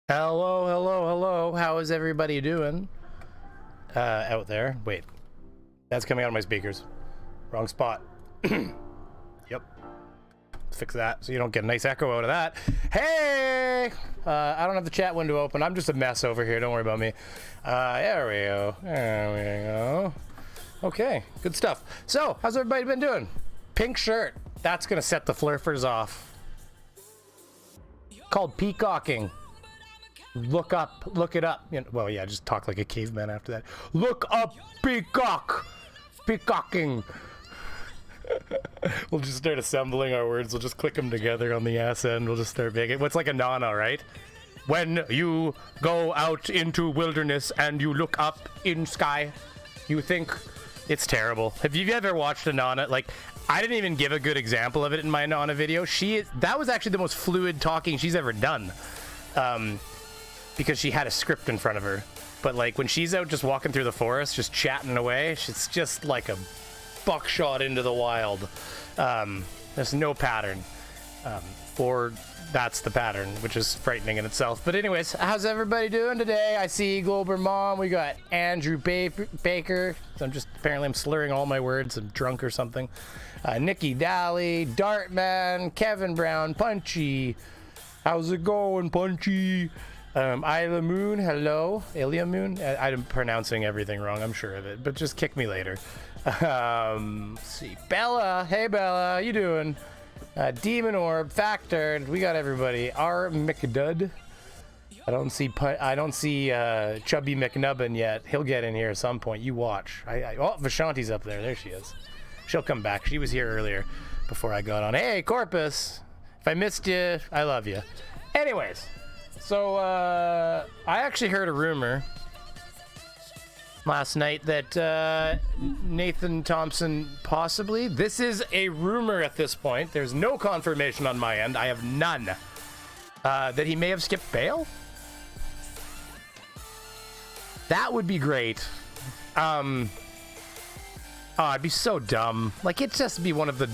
Hello, hello, hello. How is everybody doing? Out there. Wait. That's coming out of my speakers. Wrong spot. Yep. Fix that so you don't get a nice echo out of that. Hey! I don't have the chat window open. I'm just a mess over here. Don't worry about me. There we go. There we go. Okay. Good stuff. So, how's everybody been doing? Pink shirt. That's going to set the flurfers off. Called peacocking. Look it up. You know, well, yeah, just talk like a caveman after that. Look up peacock. Peacocking. We'll just start assembling our words. We'll just click them together on the ass end. We'll just start making. What's like a nana, right? When you go out into wilderness and you look up in sky, you think it's terrible. Have you ever watched a nana? Like, I didn't even give a good example of it in my nana video. That was actually the most fluid talking she's ever done. Because she had a script in front of her. But like when she's out just walking through the forest, just chatting away, she's just like a buckshot into the wild. There's no pattern. Or that's the pattern, which is frightening in itself. But anyways, how's everybody doing today? I see Glober Mom. We got Andrew Baker. I'm slurring all my words. I'm drunk or something. Nikki Daly, Dartman, Kevin Brown, Punchy. How's it going, Punchy? Isla Moon, hello. Ilia Moon? I'm pronouncing everything wrong, I'm sure of it, but just kick me later. Let's see. Bella, hey Bella, how you doing? Demon Orb, Factor, we got everybody. R. McDud. I don't see Chubby McNubbin yet. He'll get in here at some point. You watch. Oh, Vishanti's up there. There she is. She'll come back. She was here earlier before I got on. Hey, Corpus. If I missed you, I love you. Anyways. So, I actually heard a rumor last night that Nathan Thompson possibly, this is a rumor at this point, there's no confirmation on my end, I have none, that he may have skipped bail? That would be great. Oh, I'd be so dumb. Like, it'd just be one of the,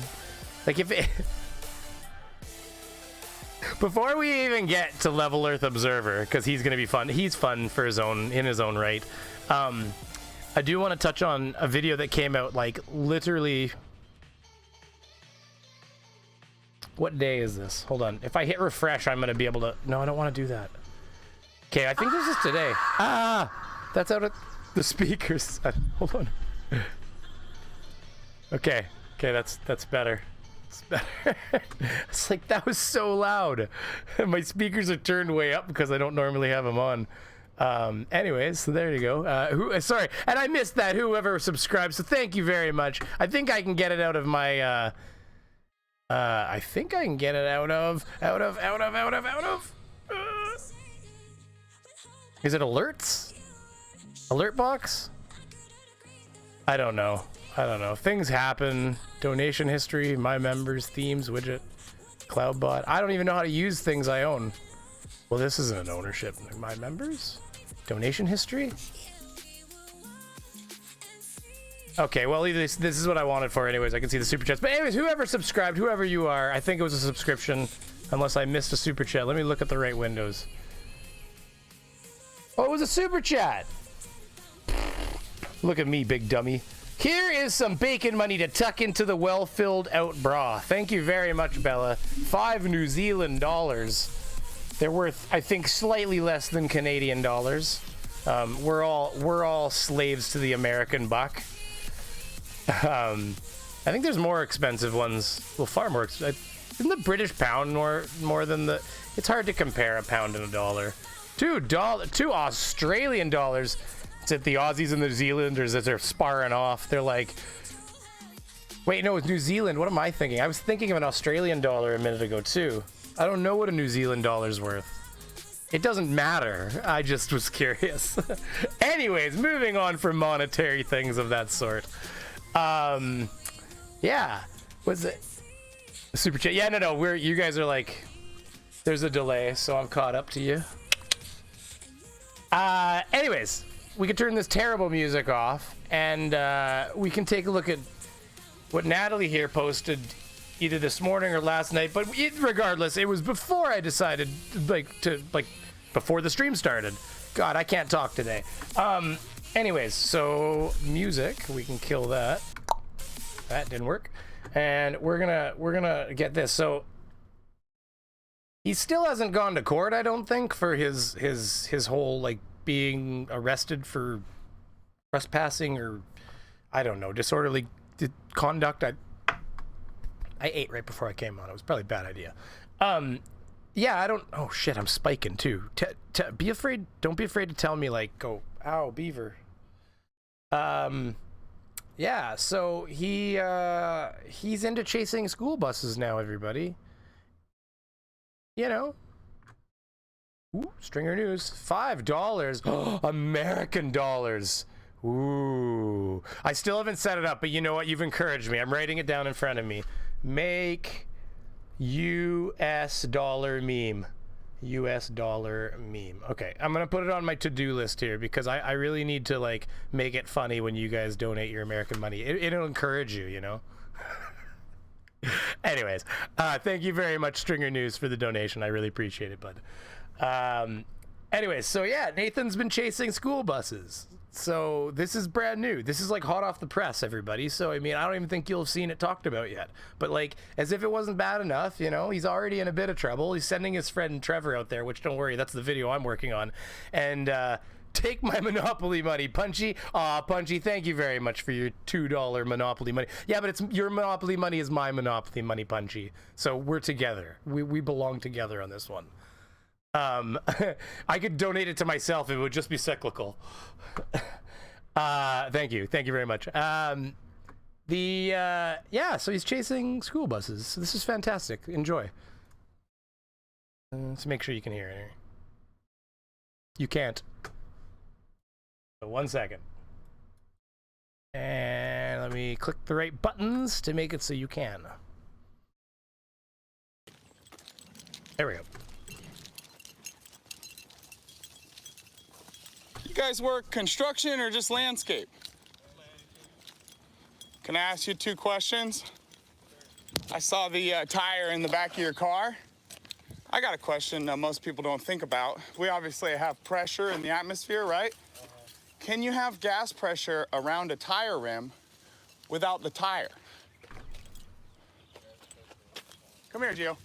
like, if it... Before we even get to Level Earth Observer, because he's going to be fun. He's fun for in his own right. I do want to touch on a video that came out, like, literally... What day is this? Hold on. If I hit refresh, I'm going to be able to... No, I don't want to do that. Okay, I think this is today. That's out of the speakers. Hold on. Okay, that's better. It's like, that was so loud. My speakers are turned way up because I don't normally have them on. Anyways, so there you go. Sorry, and I missed that, whoever subscribed, so thank you very much. I think I can get it out of my, is it alerts? Alert box? I don't know. Things happen. Donation history, my members, themes, widget, cloudbot. I don't even know how to use things I own. Well, this isn't an ownership. My members? Donation history? Okay, well, this is what I wanted for anyways. I can see the super chats. But anyways, whoever subscribed, whoever you are, I think it was a subscription. Unless I missed a super chat. Let me look at the right windows. Oh, it was a super chat. Look at me, big dummy. Here is some bacon money to tuck into the well-filled out bra. Thank you very much, Bella. 5 New Zealand dollars. They're worth, I think, slightly less than Canadian dollars. We're all slaves to the American buck. I think there's more expensive ones. Well, far more expensive. Isn't the British pound more than the... It's hard to compare a pound and a dollar. $2 Australian dollars. Is it the Aussies and the New Zealanders as they're sparring off? They're like, wait, no, it's New Zealand. What am I thinking? I was thinking of an Australian dollar a minute ago, too. I don't know what a New Zealand dollar's worth. It doesn't matter. I just was curious. Anyways, moving on from monetary things of that sort. Yeah. Was it super chat? Yeah, no. You guys are like, there's a delay, so I'm caught up to you. Anyways. We can turn this terrible music off, and we can take a look at what Natalie here posted either this morning or last night. But regardless, it was before I decided to before the stream started. God, I can't talk today. Anyways, so music, we can kill that. That didn't work. And we're gonna get this. So he still hasn't gone to court, I don't think, for his whole like being arrested for trespassing or I don't know, disorderly conduct. I ate right before I came on. It was probably a bad idea. Yeah, I don't. Oh shit, I'm spiking too. Be afraid. Don't be afraid to tell me like, go, ow, beaver. Yeah. So he's into chasing school buses now. Everybody. You know. Ooh, Stringer News. $5. American dollars. Ooh. I still haven't set it up, but you know what? You've encouraged me. I'm writing it down in front of me. Make US dollar meme. US dollar meme. Okay, I'm gonna put it on my to-do list here because I really need to like make it funny when you guys donate your American money. It'll encourage you, you know. Anyways, thank you very much, Stringer News, for the donation. I really appreciate it, bud. Anyways, so yeah, Nathan's been chasing school buses. So this is brand new. This is like hot off the press, everybody. So I mean, I don't even think you'll have seen it talked about yet. But like, as if it wasn't bad enough, you know, he's already in a bit of trouble. He's sending his friend Trevor out there, which don't worry, that's the video I'm working on. And take my Monopoly money, Punchy. Aw, Punchy, thank you very much for your $2 Monopoly money. Yeah, but it's your Monopoly money is my Monopoly money, Punchy. So we're together. We belong together on this one. I could donate it to myself. It would just be cyclical. Thank you very much. Yeah, so he's chasing school buses. So this is fantastic. Enjoy. Let's make sure you can hear it here. You can't. So 1 second. And let me click the right buttons to make it so you can. There we go. You guys work construction or just landscape? Can I ask you 2 questions? I saw the tire in the back of your car. I got a question most people don't think about. We obviously have pressure in the atmosphere, right? Can you have gas pressure around a tire rim without the tire? Come here, Gio.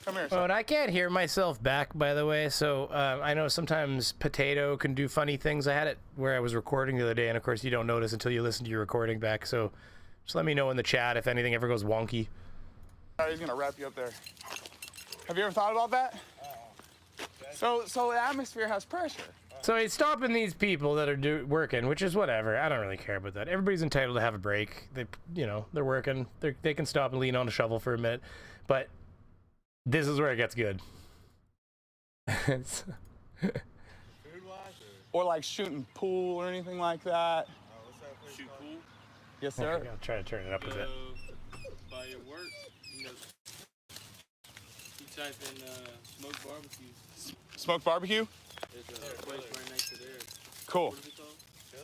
Come here. Oh, and I can't hear myself back, by the way, so I know sometimes Potato can do funny things. I had it where I was recording the other day, and of course you don't notice until you listen to your recording back, so just let me know in the chat if anything ever goes wonky. He's gonna wrap you up there. Have you ever thought about that? So the atmosphere has pressure. So he's stopping these people that are working, which is whatever. I don't really care about that. Everybody's entitled to have a break. They're working. They can stop and lean on a shovel for a minute, but this is where it gets good. Or like shooting pool or anything like that. Shoot pool? Yes, sir. I'll try to turn it up a bit. By your work, you type in smoked barbecue. Smoked barbecue? There's a place right next to there. Cool. What is it called? I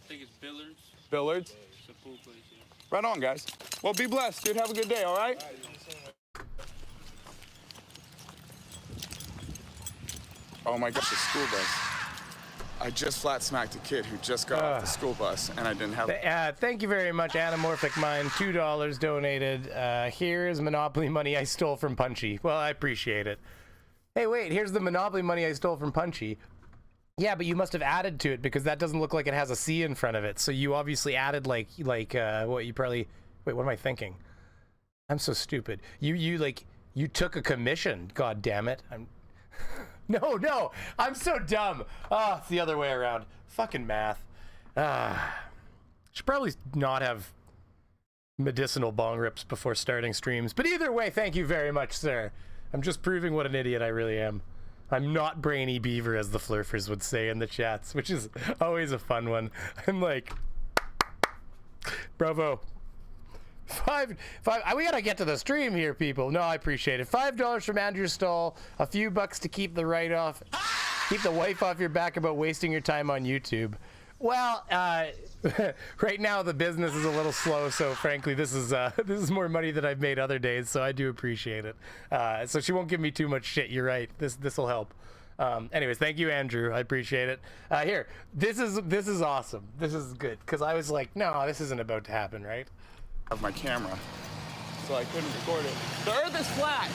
think it's Billards. Billards? It's a pool place, yeah. Right on, guys. Well, be blessed, dude. Have a good day, all right? Oh my gosh, a school bus. I just flat smacked a kid who just got off the school bus, and I didn't have. Thank you very much, Anamorphic Mind. $2 donated. Here is Monopoly money I stole from Punchy. Well, I appreciate it. Hey, wait, here's the Monopoly money I stole from Punchy. Yeah, but you must have added to it because that doesn't look like it has a C in front of it. So you obviously added what you probably. Wait, what am I thinking? I'm so stupid. You took a commission. God damn it. No, I'm so dumb. Oh, it's the other way around. Fucking math. Should probably not have medicinal bong rips before starting streams. But either way, thank you very much, sir. I'm just proving what an idiot I really am. I'm not brainy beaver, as the flurfers would say in the chats, which is always a fun one. I'm like, bravo. Five. We gotta get to the stream here, people. No, I appreciate it. $5 from Andrew Stahl. A few bucks to keep the write-off. Keep the wife off your back about wasting your time on YouTube. Well, Right now the business is a little slow, so frankly this is more money than I've made other days, so I do appreciate it. So she won't give me too much shit. You're right. This will help. Anyways, thank you, Andrew. I appreciate it. Here, this is awesome. This is good because I was like, no, this isn't about to happen, right? Of my camera, so I couldn't record it. The Earth is flat.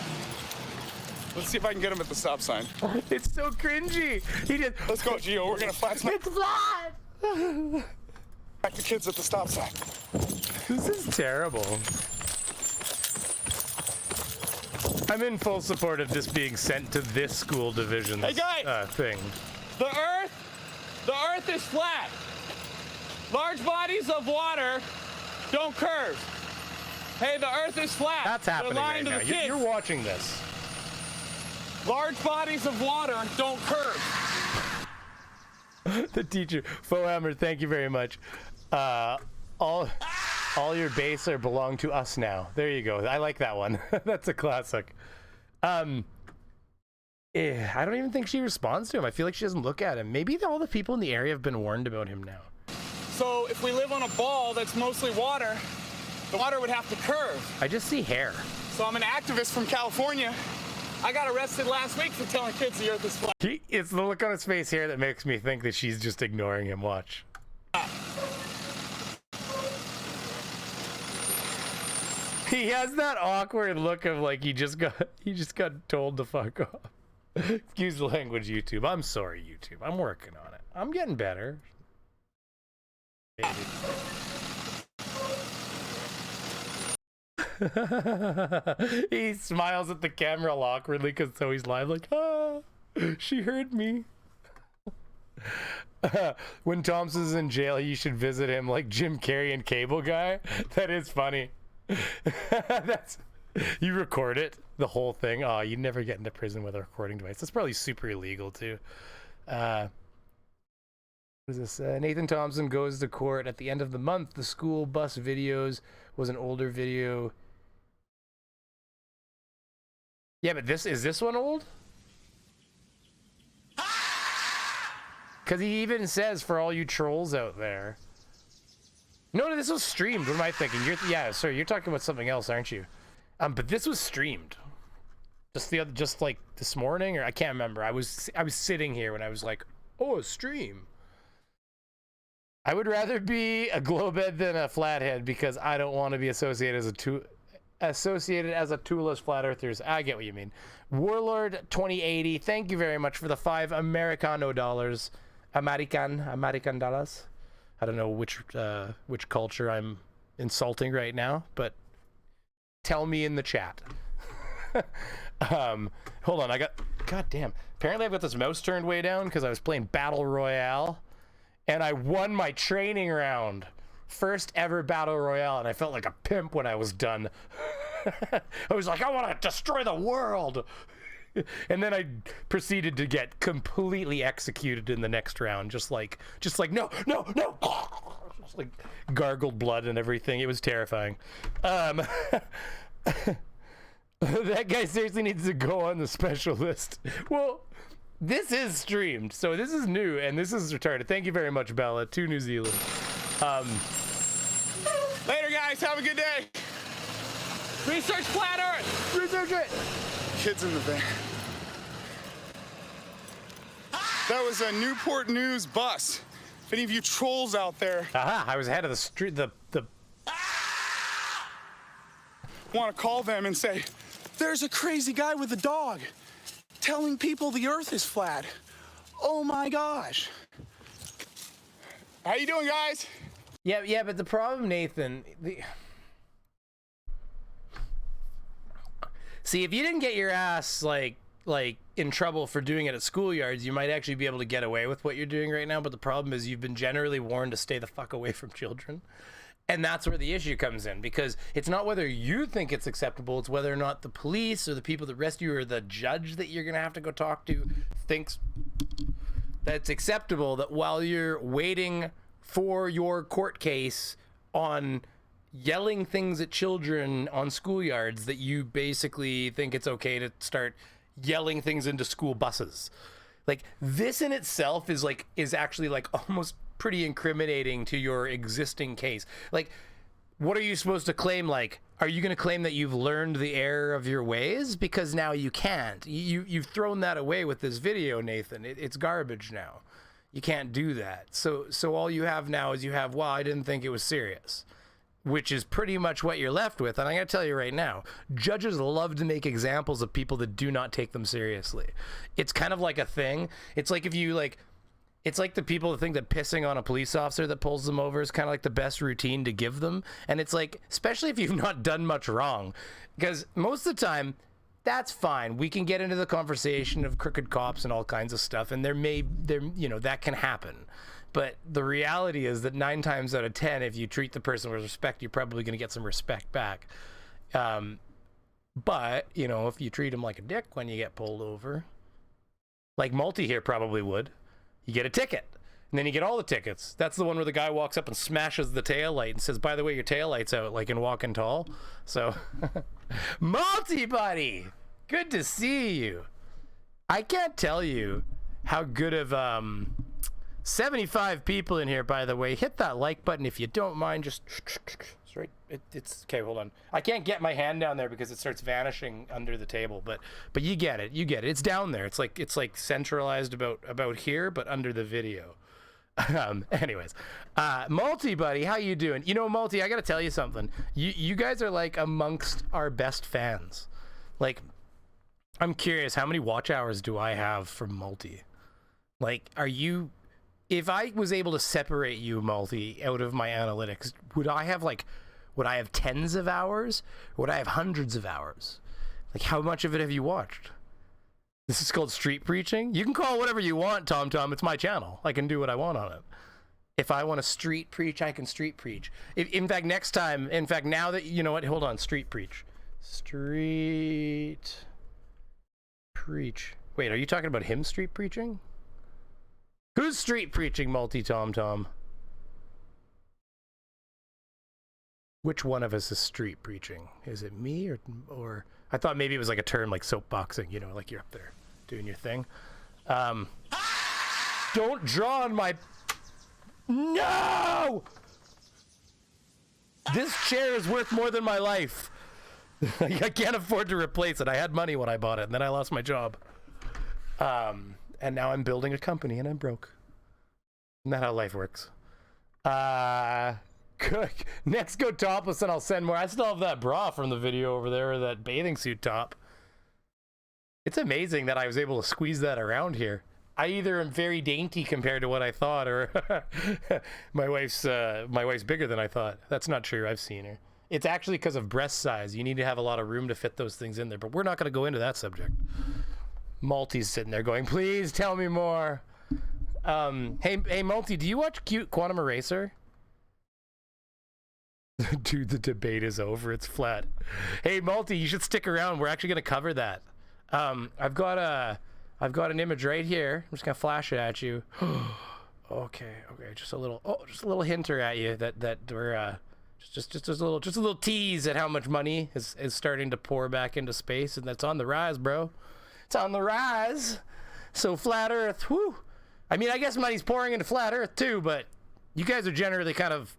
Let's see if I can get him at the stop sign. It's so cringy. He just. Let's go, Gio. We're gonna flat smack. It's flat. Back the kids at the stop sign. This is terrible. I'm in full support of this being sent to this school division. Hey guys, thing. The Earth is flat. Large bodies of water don't curve. Hey, the Earth is flat. That's happening right now. You're watching this. Large bodies of water don't curve. The teacher, Fohammer, thank you very much. All your base are belong to us now. There you go. I like that one. That's a classic. I don't even think she responds to him. I feel like she doesn't look at him. Maybe all the people in the area have been warned about him now. So if we live on a ball that's mostly water, the water would have to curve. I just see hair. So I'm an activist from California. I got arrested last week for telling kids the Earth is flat. It's the look on his face here that makes me think that she's just ignoring him. Watch. He has that awkward look of like he just got told to fuck off. Excuse the language, YouTube. I'm sorry, YouTube. I'm working on it. I'm getting better. He smiles at the camera all awkwardly because so he's live like, ah, she heard me. When Thompson's in jail, you should visit him like Jim Carrey and Cable Guy. That is funny. You record it, the whole thing. Oh, you never get into prison with a recording device. That's probably super illegal too. What is this? Nathan Thompson goes to court at the end of the month. The school bus videos was an older video. Yeah, but is this one old? Because he even says, for all you trolls out there. No, this was streamed. What am I thinking? Yeah, sorry, you're talking about something else, aren't you? But this was streamed. Just like this morning, or I can't remember. I was sitting here when I was like, oh, a stream. I would rather be a glowbed than a flathead because I don't want to be associated as a toolless flat earthers. I get what you mean. Warlord 2080, thank you very much for the $5 Americano dollars. American dollars. I don't know which culture I'm insulting right now, but tell me in the chat. Hold on, God damn. Apparently I've got this mouse turned way down because I was playing Battle Royale and I won my training round. First ever Battle Royale, and I felt like a pimp when I was done. I was like, I want to destroy the world. And then I proceeded to get completely executed in the next round. Just like, no. Just like gargled blood and everything. It was terrifying. That guy seriously needs to go on the special list. Well, this is streamed, so this is new, and this is retarded. Thank you very much, Bella, to New Zealand. Later, guys. Have a good day. Research flat Earth. Research it. Kids in the van. That was a Newport News bus. If any of you trolls out there I was ahead of the street. The want to call them and say, there's a crazy guy with a dog telling people the Earth is flat. Oh my gosh. How you doing, guys? Yeah, but the problem, Nathan. See, if you didn't get your ass like in trouble for doing it at schoolyards, you might actually be able to get away with what you're doing right now. But the problem is you've been generally warned to stay the fuck away from children. And that's where the issue comes in, because it's not whether you think it's acceptable, it's whether or not the police or the people that rescue you or the judge that you're going to have to go talk to thinks that it's acceptable that while you're waiting for your court case on yelling things at children on schoolyards, that you basically think it's okay to start yelling things into school buses. Like, this in itself is actually like almost pretty incriminating to your existing case. Like, what are you supposed to claim? Like, are you going to claim that you've learned the error of your ways? Because now you can't. You've thrown that away with this video, Nathan. It's garbage now. You can't do that. So all you have now is well, I didn't think it was serious, which is pretty much what you're left with. And I got to tell you right now, judges love to make examples of people that do not take them seriously. It's kind of like a thing. It's like if you it's like the people that think that pissing on a police officer that pulls them over is kind of like the best routine to give them. And it's like, especially if you've not done much wrong, because most of the time, that's fine. We can get into the conversation of crooked cops and all kinds of stuff, and that can happen. But the reality is that 9 times out of 10, if you treat the person with respect, you're probably going to get some respect back. But, if you treat them like a dick when you get pulled over, like Multi here probably would, you get a ticket. And then you get all the tickets. That's the one where the guy walks up and smashes the taillight and says, by the way, your taillight's out, like in Walking Tall. So, Multi buddy, good to see you. I can't tell you how good of 75 people in here, by the way. Hit that like button if you don't mind. Just it's right. It's okay. Hold on. I can't get my hand down there because it starts vanishing under the table. But you get it. You get it. It's down there. It's like centralized about here, but under the video. Anyways, Multi buddy, how you doing? Multi, I gotta tell you something. You guys are like amongst our best fans. Like, I'm curious, how many watch hours do I have from Multi? Like, if I was able to separate you, Multi, out of my analytics, would I have tens of hours? Or would I have hundreds of hours? Like, how much of it have you watched? This is called street preaching. You can call it whatever you want, Tom. It's my channel. I can do what I want on it. If I want to street preach, I can street preach. In fact, now that, you know what? Hold on. Street preach. Street preach. Wait, are you talking about him street preaching? Who's street preaching, Multi Tom? Which one of us is street preaching? Is it me or I thought maybe it was like a term like soapboxing, like you're up there doing your thing. Don't draw on my... No! This chair is worth more than my life. I can't afford to replace it. I had money when I bought it, and then I lost my job. And now I'm building a company, and I'm broke. Isn't that how life works? Good. Next, go topless, and I'll send more. I still have that bra from the video over there, or that bathing suit top. It's amazing that I was able to squeeze that around here. I either am very dainty compared to what I thought, or my wife's bigger than I thought. That's not true. I've seen her. It's actually because of breast size. You need to have a lot of room to fit those things in there, but we're not going to go into that subject. Multi's sitting there going, please tell me more. Hey, Multi, do you watch Cute Quantum Eraser? Dude, the debate is over. It's flat. Hey, Multi, you should stick around. We're actually going to cover that. I've got an image right here. I'm just going to flash it at you. Okay. Just a little hinter at you that we're just a little tease at how much money is starting to pour back into space, and that's on the rise, bro. It's on the rise. So flat Earth, whoo. I mean, I guess money's pouring into flat Earth too, but you guys are generally kind of,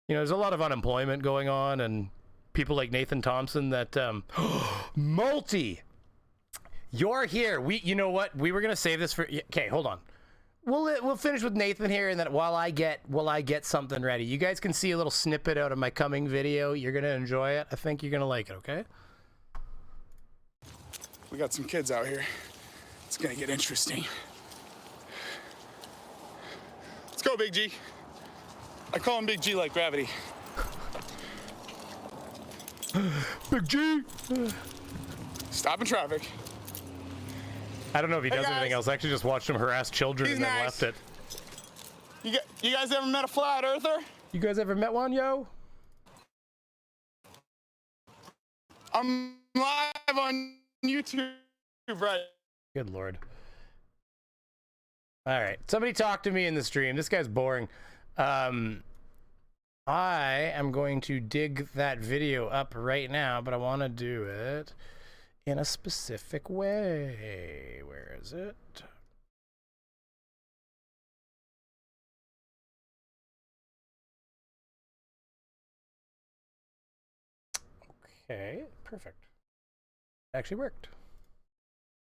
there's a lot of unemployment going on, and people like Nathan Thompson that, Multi, you're here. You know what? We were going to save this for, okay, hold on. We'll finish with Nathan here, and then while I get something ready, you guys can see a little snippet out of my coming video. You're going to enjoy it. I think you're going to like it, okay? We got some kids out here. It's gonna get interesting. Let's go, Big G. I call him Big G like gravity. Big G! Stopping traffic. I don't know if he does guys. anything else. I actually just watched him harass children and then left it. You guys ever met a flat earther? You guys ever met one, yo? I'm live on YouTube, right? Good Lord. All right. Somebody talk to me in the stream. This guy's boring. I am going to dig that video up right now, but I want to do it in a specific way. Where is it? Okay, perfect. Actually worked.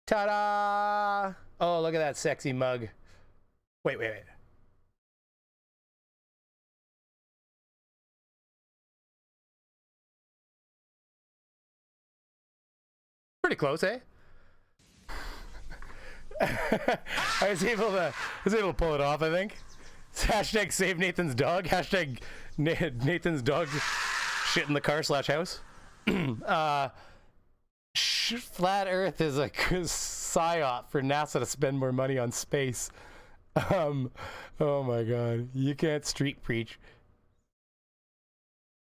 Ta-da! Oh, look at that sexy mug. Wait. Pretty close, eh? I was able to pull it off, I think. It's hashtag save Nathan's dog. Hashtag Nathan's dog shit in the car / house. Flat Earth is a psyop for NASA to spend more money on space. Oh my god, you can't street preach.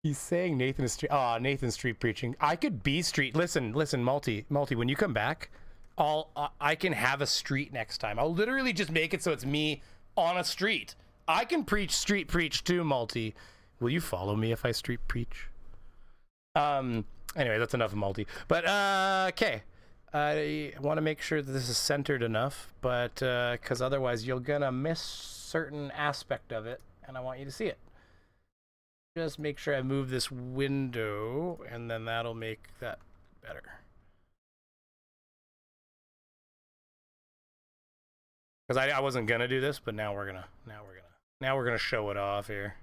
He's saying Nathan is street. Oh, Nathan's street preaching. I could be street. Listen, Multi. When you come back, I can have a street next time. I'll literally just make it so it's me on a street. I can street preach too, Multi. Will you follow me if I street preach? Anyway, that's enough of Multi. But okay, I want to make sure that this is centered enough, but because otherwise you're gonna miss certain aspect of it, and I want you to see it. Just make sure I move this window, and then that'll make that better. Because I wasn't gonna do this, but now we're gonna show it off here.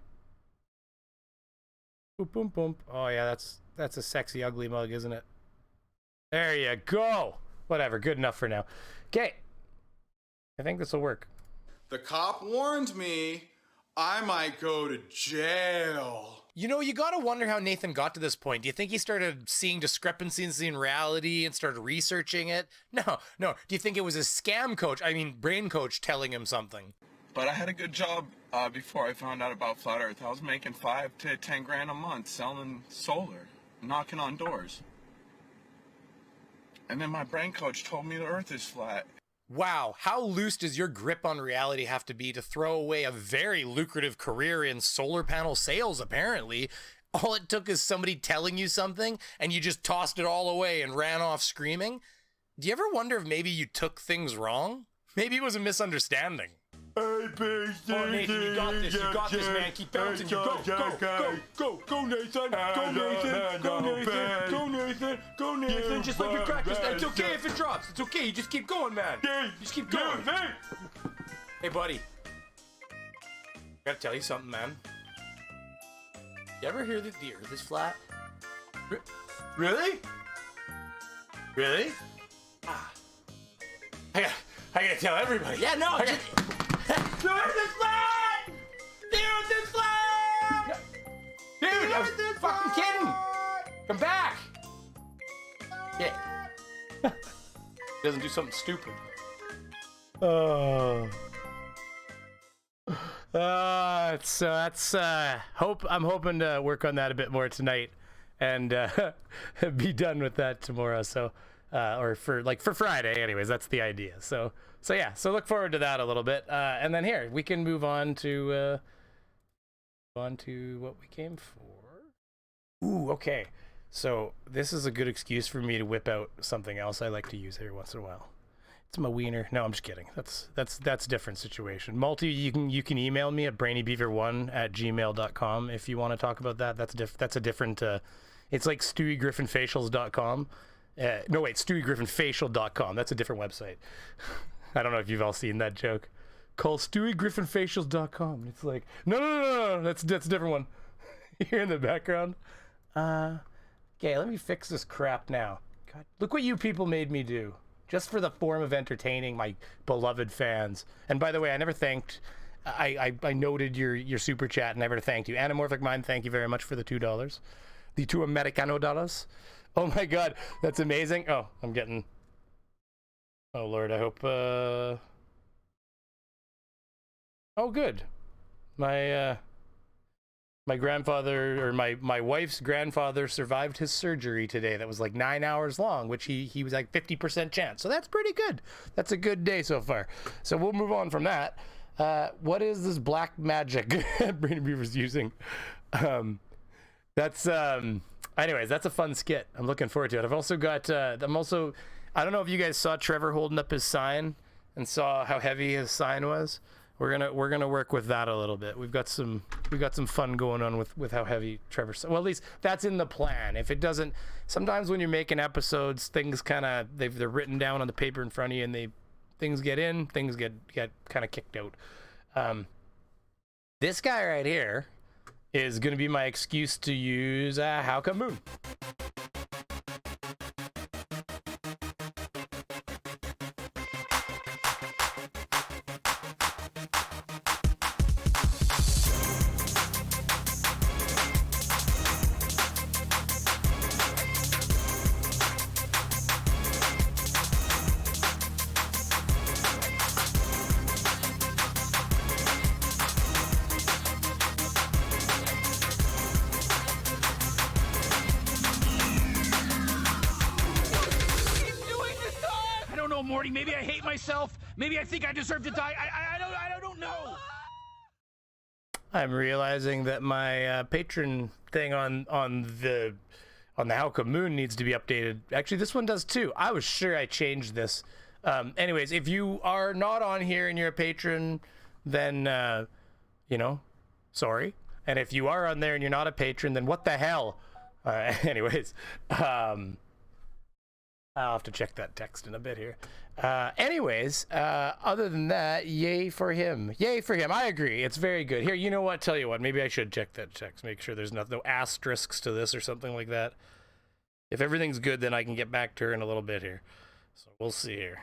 Boop boom boom. Oh yeah, that's a sexy ugly mug, isn't it? There you go. Whatever, good enough for now. Okay, I think this will work. The cop warned me I might go to jail. You know, you gotta wonder how Nathan got to this point. Do you think he started seeing discrepancies in reality and started researching it? No. Do you think it was his scam coach, brain coach, telling him something? But I had a good job before I found out about Flat Earth. I was making 5 to 10 grand a month selling solar, knocking on doors. And then my brain coach told me the Earth is flat. Wow, how loose does your grip on reality have to be to throw away a very lucrative career in solar panel sales, apparently? All it took is somebody telling you something, and you just tossed it all away and ran off screaming? Do you ever wonder if maybe you took things wrong? Maybe it was a misunderstanding. Oh, Nathan, you got this, man. Keep bouncing. Go, Nathan. Go, Nathan. Just like your practice. It's okay if it drops. It's okay. You just keep going, man. Just keep going. Hey, buddy. Gotta tell you something, man. You ever hear that the Earth is flat? Really? I gotta tell everybody. Yeah, no. The Earth is flat! The Earth is flat! Dude, I was fucking kidding! Come back! Yeah. He doesn't do something stupid. Oh. That's I'm hoping to work on that a bit more tonight and be done with that tomorrow. So or for Friday anyways, that's the idea. So look forward to that a little bit. And then here we can move on to what we came for. Ooh, okay. So this is a good excuse for me to whip out something else I like to use every once in a while. It's my wiener. No, I'm just kidding. That's a different situation. Multi, you can email me at brainybeaver1@gmail.com if you want to talk about that. That's a different. It's like StewieGriffinFacials.com. No, wait, StewieGriffinFacial.com. That's a different website. I don't know if you've all seen that joke. Call StewieGriffinFacials.com. It's like no. That's a different one. Here in the background. Okay, let me fix this crap now. God, look what you people made me do. Just for the form of entertaining my beloved fans. And by the way, I never thanked. I noted your super chat and never thanked you. Anamorphic Mind, thank you very much for the $2. The $2 Americano dollars. Oh my God, that's amazing. Oh, I'm getting. Oh Lord, I hope. Oh, good. My grandfather, or my wife's grandfather, survived his surgery today. That was like 9 hours long, which he was like 50% chance. So that's pretty good. That's a good day so far. So we'll move on from that. What is this black magic Brain Beaver's using? Anyways, that's a fun skit. I'm looking forward to it. I've also got, I don't know if you guys saw Trevor holding up his sign and saw how heavy his sign was. we're gonna work with that a little bit. We've got some fun going on with how heavy Trevor. Well, at least that's in the plan. If it doesn't, sometimes when you're making episodes, things kind of they're written down on the paper in front of you, and things get in, things get kind of kicked out. This guy right here is gonna be my excuse to use How Come Moon. Morty, maybe I hate myself. Maybe I think I deserve to die. I don't know. I'm realizing that my patron thing on the How Come Moon needs to be updated. Actually, this one does too. I was sure I changed this. Anyways, if you are not on here and you're a patron, then you know, sorry. And if you are on there and you're not a patron, then what the hell? Anyways, I'll have to check that text in a bit here. Other than that, yay for him. Yay for him. I agree. It's very good. Here, you know what? Tell you what. Maybe I should check that text. Make sure there's no asterisks to this or something like that. If everything's good, then I can get back to her in a little bit here. So we'll see here.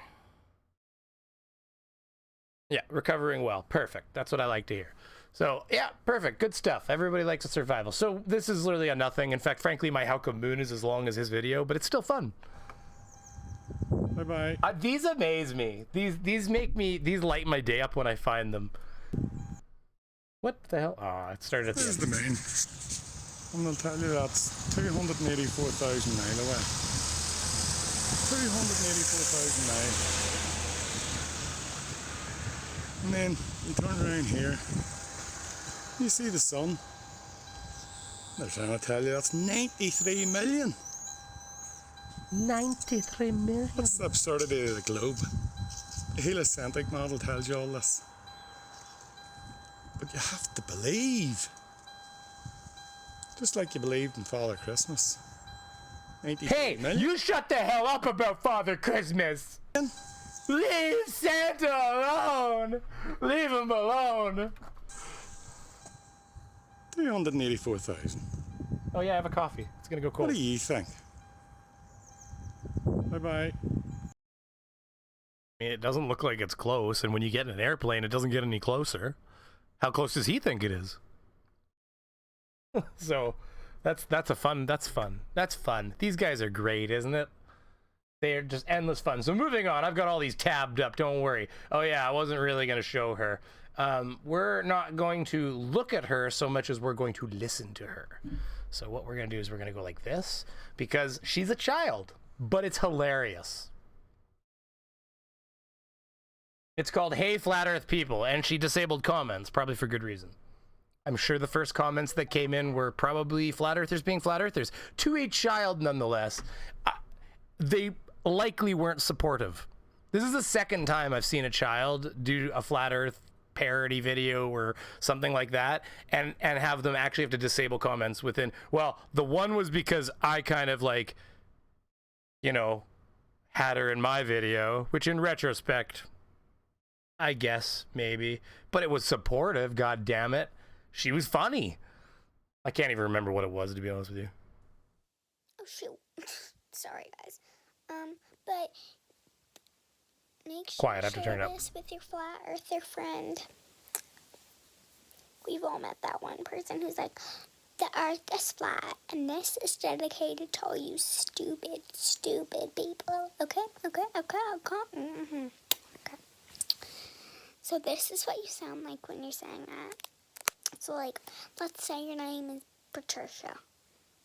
Yeah, recovering well. Perfect. That's what I like to hear. So, yeah, perfect. Good stuff. Everybody likes a survival. So this is literally a nothing. In fact, frankly, my How Come Moon is as long as his video, but it's still fun. Bye-bye. These amaze me. These light my day up when I find them. What the hell? Oh, it started at the There's end. the moon. I'm going to tell you that's 284,000 miles away. 284,000 miles. And then you turn around here, you see the sun. They're trying to tell you that's 93 million. 93 million. What's the absurdity of the globe? The heliocentric model tells you all this. But you have to believe. Just like you believed in Father Christmas. 93 Hey, million. you shut the hell up about Father Christmas. Leave Santa alone. Leave him alone. 384,000. Oh yeah, I have a coffee. It's gonna go cold. What do you think? Bye-bye. I mean, it doesn't look like it's close, and when you get in an airplane, it doesn't get any closer. How close does he think it is? So, that's fun. These guys are great, isn't it? They're just endless fun. So moving on, I've got all these tabbed up. Don't worry. Oh yeah, I wasn't really going to show her. We're not going to look at her so much as we're going to listen to her. So what we're going to do is we're going to go like this because she's a child, but it's hilarious. It's called Hey Flat Earth People, and she disabled comments, probably for good reason. I'm sure the first comments that came in were probably flat earthers being flat earthers. To a child, nonetheless, they likely weren't supportive. This is the second time I've seen a child do a flat earth parody video or something like that and have them actually have to disable comments within. Well, the one was because I kind of like, you know, had her in my video, which in retrospect, I guess maybe, but it was supportive. God damn it. She was funny. I can't even remember what it was, to be honest with you. Oh shoot. Sorry guys. But make sure Quiet, I have to to turn it share up. this with your flat earther friend. We've all met that one person who's like, the earth is flat and this is dedicated to all you stupid people. Okay. Mm-hmm. Okay. So this is what you sound like when you're saying that. So like, let's say your name is Patricia.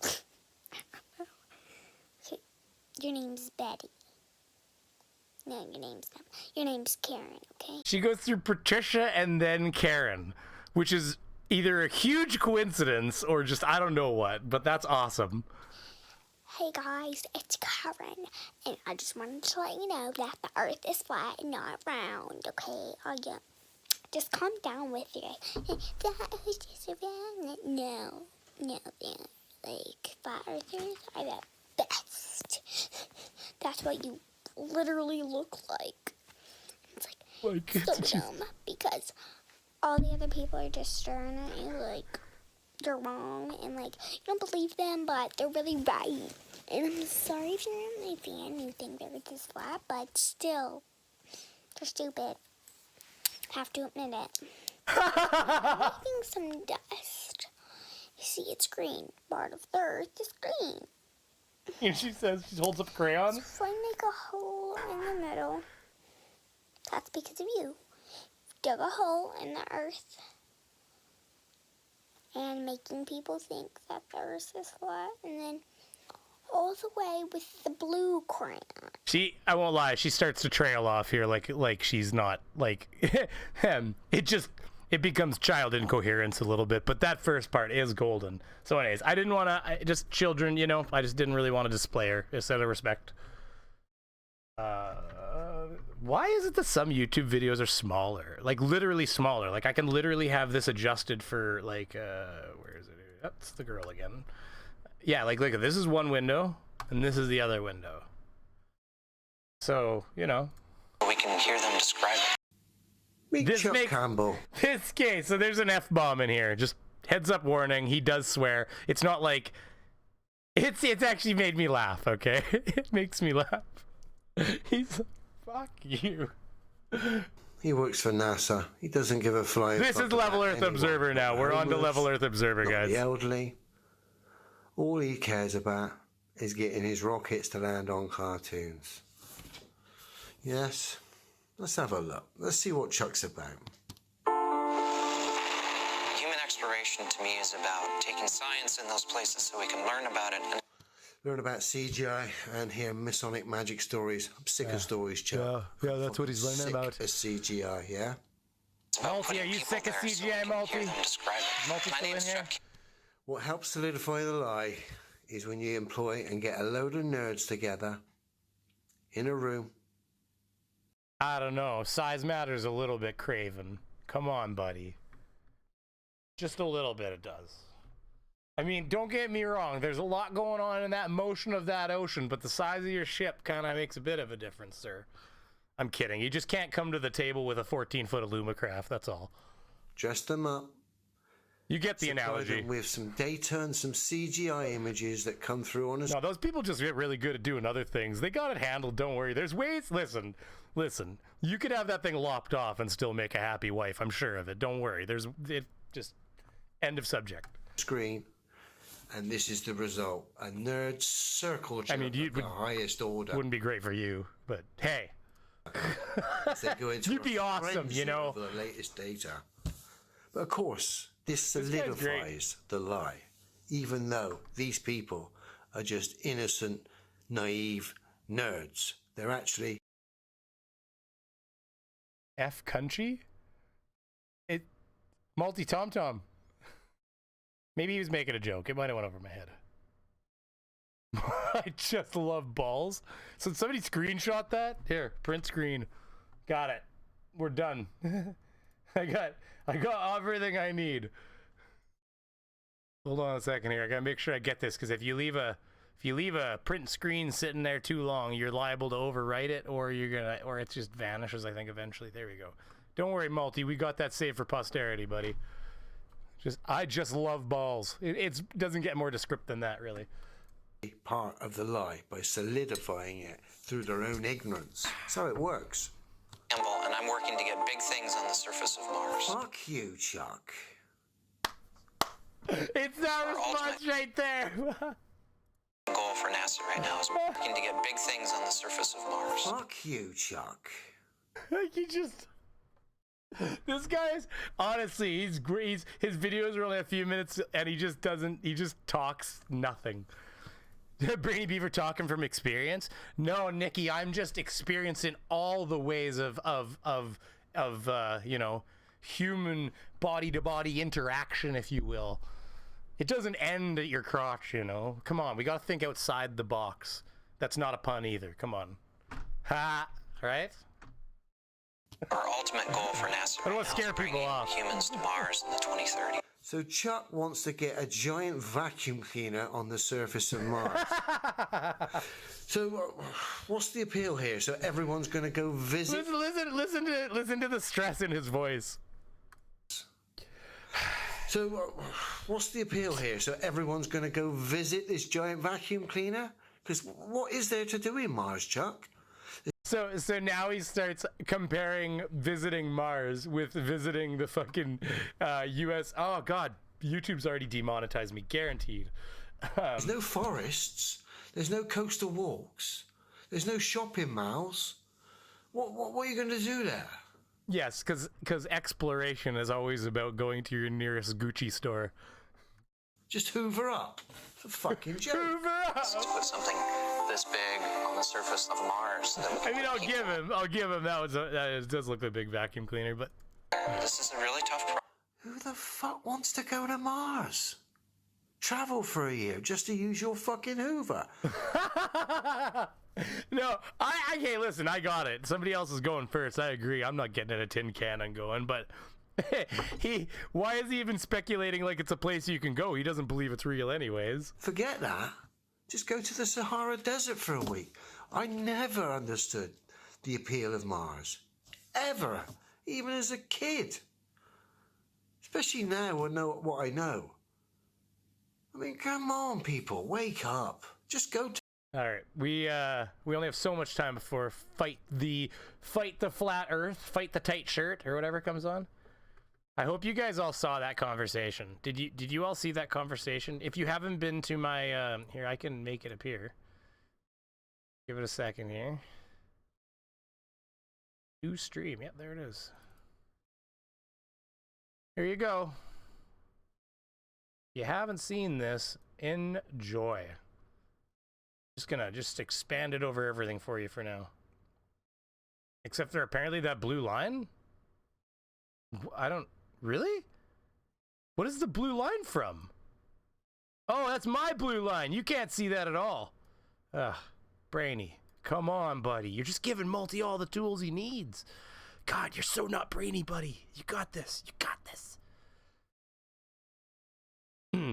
Okay, your name's Betty. No, your name's Karen, okay? She goes through Patricia and then Karen, which is either a huge coincidence or just I don't know what, but that's awesome. Hey guys, it's Karen, and I just wanted to let you know that the earth is flat and not round, okay? Oh yeah. just calm down with it. That was just around. No, they're like flat earthers are the best. That's what you literally look like. It's like so dumb because all the other people are just staring at you like they're wrong and like you don't believe them, but they're really right. And I'm sorry if you're not my fan, you think they're just flat, but still, they're stupid. Have to admit it. Making some dust. You see, it's green. Part of the earth is green. And she says, she holds up a crayon. So if I make a hole in the middle, that's because of you. Dug a hole in the earth and making people think that the earth is flat, and then all the way with the blue crayon. I won't lie, she starts to trail off here like she's not, like, it becomes child incoherence a little bit, but that first part is golden. So anyways, I didn't want to, just children, you know, I just didn't really want to display her, just out of respect. Why is it that some YouTube videos are smaller? Like, literally smaller. Like, I can literally have this adjusted for, like, where is it? That's the girl again. Yeah, like, look, this is one window, and this is the other window. So, you know. We can hear them describe it. Meet Chuck Campbell. This case, so there's an F-bomb in here. Just heads up warning, he does swear. It's not like... It's actually made me laugh, okay? It makes me laugh. He's... Fuck you. He works for NASA. He doesn't give a flying This is Level Earth Observer now. We're on to Level Earth Observer, guys. The elderly. All he cares about is getting his rockets to land on cartoons. Yes? Let's have a look. Let's see what Chuck's about. Human exploration to me is about taking science in those places so we can learn about it. And learn about CGI and hear Masonic magic stories. I'm sick of stories, Chuck. Yeah, that's what he's learning about. Sick of CGI, yeah? Multi, are you sick of CGI, Multi? Multi still in here? What helps solidify the lie is when you employ and get a load of nerds together in a room. I don't know. Size matters a little bit, Craven. Come on, buddy. Just a little bit it does. I mean, don't get me wrong. There's a lot going on in that motion of that ocean, but the size of your ship kind of makes a bit of a difference, sir. I'm kidding. You just can't come to the table with a 14-foot Illumicraft, that's all. Dress them up. You get the analogy. Them with some data and some CGI images that come through on us. No, those people just get really good at doing other things. They got it handled, don't worry. There's ways. Listen. You could have that thing lopped off and still make a happy wife. I'm sure of it. Don't worry. Just end of subject. Screen. And this is the result. A nerd circle jerk of the highest order. Wouldn't be great for you, but hey. They go into You'd be awesome, you know. The latest data. But of course, this solidifies the lie. Even though these people are just innocent, naive nerds. They're actually... F country? Multi Tom. Maybe he was making a joke. It might have went over my head. I just love balls. So somebody screenshot that? Here, print screen. Got it. We're done. I got everything I need. Hold on a second here. I gotta make sure I get this, because if you leave a print screen sitting there too long, you're liable to overwrite it, or it just vanishes, I think, eventually. There we go. Don't worry, Multi. We got that saved for posterity, buddy. I just love balls. It doesn't get more descriptive than that, really. Part of the lie by solidifying it through their own ignorance. That's how it works. And I'm working to get big things on the surface of Mars. Fuck you, Chuck. It's that response right there. Goal for NASA right now is working to get big things on the surface of Mars. Fuck you, Chuck. This guy's, honestly, he's great. His videos are only a few minutes, and he just talks nothing. Brainy Beaver talking from experience? No, Nikki, I'm just experiencing all the ways of you know, human body-to-body interaction, if you will. It doesn't end at your crotch, you know. Come on, we gotta think outside the box. That's not a pun either. Come on. Ha! Right? Our ultimate goal for NASA I don't want to scare people off. humans to Mars in the 2030s. So Chuck wants to get a giant vacuum cleaner on the surface of Mars. So what's the appeal here? So everyone's going to go visit? Listen to the stress in his voice. So what's the appeal here? So everyone's going to go visit this giant vacuum cleaner? Because what is there to do in Mars, Chuck? So now he starts comparing visiting Mars with visiting the fucking U.S. Oh God, YouTube's already demonetized me, guaranteed. There's no forests. There's no coastal walks. There's no shopping malls. What are you going to do there? Yes, because exploration is always about going to your nearest Gucci store. Just hoover up. It's a fucking joke. Hoover up. To put something this big on the surface of Mars. I mean, I'll give him that does look like a big vacuum cleaner, but this is a really tough problem. Who the fuck wants to go to Mars? Travel for a year just to use your fucking Hoover. No, hey, listen, I got it. Somebody else is going first. I agree. I'm not getting in a tin can and going, but why is he even speculating like it's a place you can go? He doesn't believe it's real anyways. Forget that. Just go to the Sahara Desert for a week. I never understood the appeal of Mars. Ever. Even as a kid. Especially now I know what I know. I mean, come on, people. Wake up. Just go to... All right, we only have so much time before fight the flat Earth, fight the tight shirt, or whatever comes on. I hope you guys all saw that conversation. Did you all see that conversation? If you haven't been to my here, I can make it appear. Give it a second here. New stream. Yep, there it is. Here you go. If you haven't seen this, enjoy. Just gonna expand it over everything for you for now. Except for apparently that blue line. I don't really. What is the blue line from? Oh, that's my blue line. You can't see that at all. Ugh, brainy. Come on, buddy. You're just giving Multi all the tools he needs. God, you're so not brainy, buddy. You got this. You got this.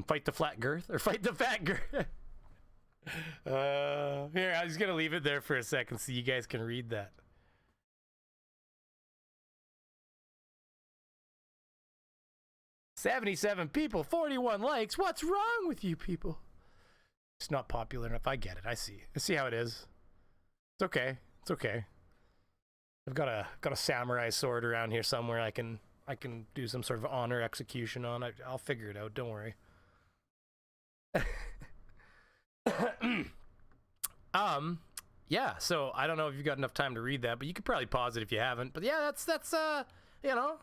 Fight the flat girth or fight the fat girth. Here, I was gonna leave it there for a second so you guys can read that. "77 people, 41 likes. What's wrong with you people?" It's not popular enough. I get it. I see how it is. It's okay. It's okay. I've got a samurai sword around here somewhere. I can do some sort of honor execution on. I'll figure it out. Don't worry. Yeah, so I don't know if you've got enough time to read that, but you could probably pause it if you haven't. But yeah, that's you know,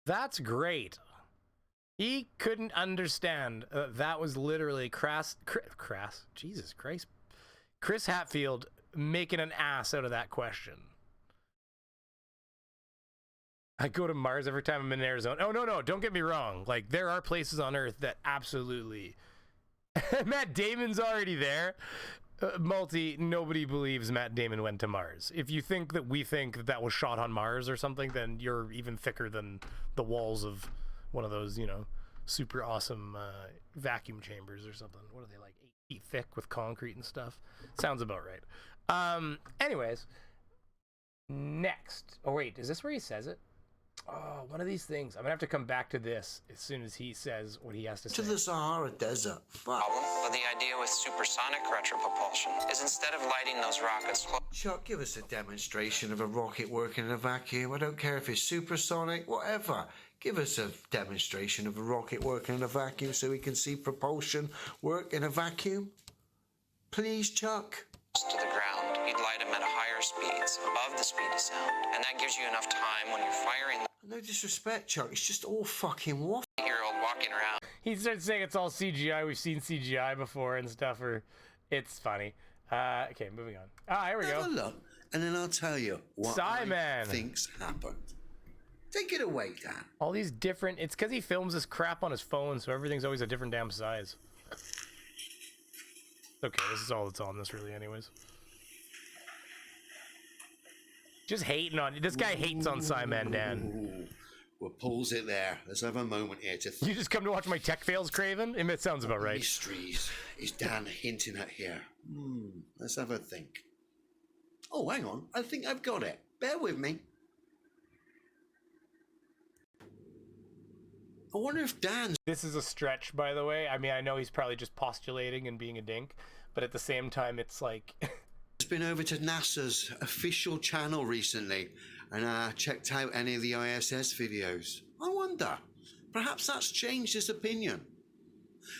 that's great. He couldn't understand. That was literally crass. Jesus Christ. Chris Hatfield making an ass out of that question. I go to Mars every time I'm in Arizona. Oh, no, don't get me wrong. Like, there are places on Earth that absolutely... Matt Damon's already there. Multi, nobody believes Matt Damon went to Mars. If you think that we think that was shot on Mars or something, then you're even thicker than the walls of one of those, you know, super awesome vacuum chambers or something. What are they, like 8 feet thick with concrete and stuff? Sounds about right. Anyways, next. Oh, wait, is this where he says it? Oh, one of these things. I'm gonna have to come back to this as soon as he says what he has to say. To the Sahara Desert. Fuck. But the idea with supersonic retropropulsion is instead of lighting those rockets... Chuck, give us a demonstration of a rocket working in a vacuum. I don't care if it's supersonic, whatever. Give us a demonstration of a rocket working in a vacuum so we can see propulsion work in a vacuum. Please, Chuck. To the ground, you'd light them at higher speeds, above the speed of sound, and that gives you enough time when you're firing... No disrespect, Chuck, it's just all fucking waffle. 8-year-old walking around. He starts saying it's all CGI. We've seen CGI before and stuff, or it's funny. Okay, moving on. Here we go. Have a look, and then I'll tell you what I think's happened. Take it away, Dan. All these different... It's because he films this crap on his phone, so everything's always a different damn size. Okay, this is all that's on this, really, anyways. Just hating on this guy hates on Simon Dan. Well, pause it there. Let's have a moment here to You just come to watch my tech fails, Craven? It sounds about right. Mysteries is Dan hinting at here? Let's have a think. Oh, hang on. I think I've got it. Bear with me. I wonder if Dan's... This is a stretch, by the way. I mean, I know he's probably just postulating and being a dink, but at the same time, it's like... been over to NASA's official channel recently and checked out any of the ISS videos. I wonder, perhaps that's changed his opinion.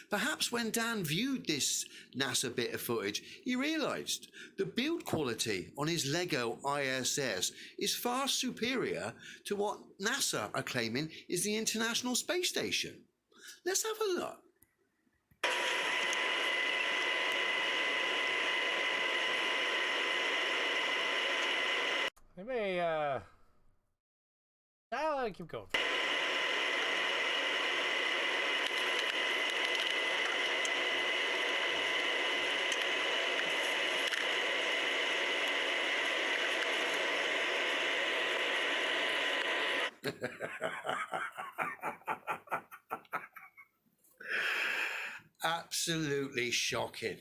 Perhaps when Dan viewed this NASA bit of footage, he realised the build quality on his Lego ISS is far superior to what NASA are claiming is the International Space Station. Let's have a look. Anybody, I'll keep going. Absolutely shocking.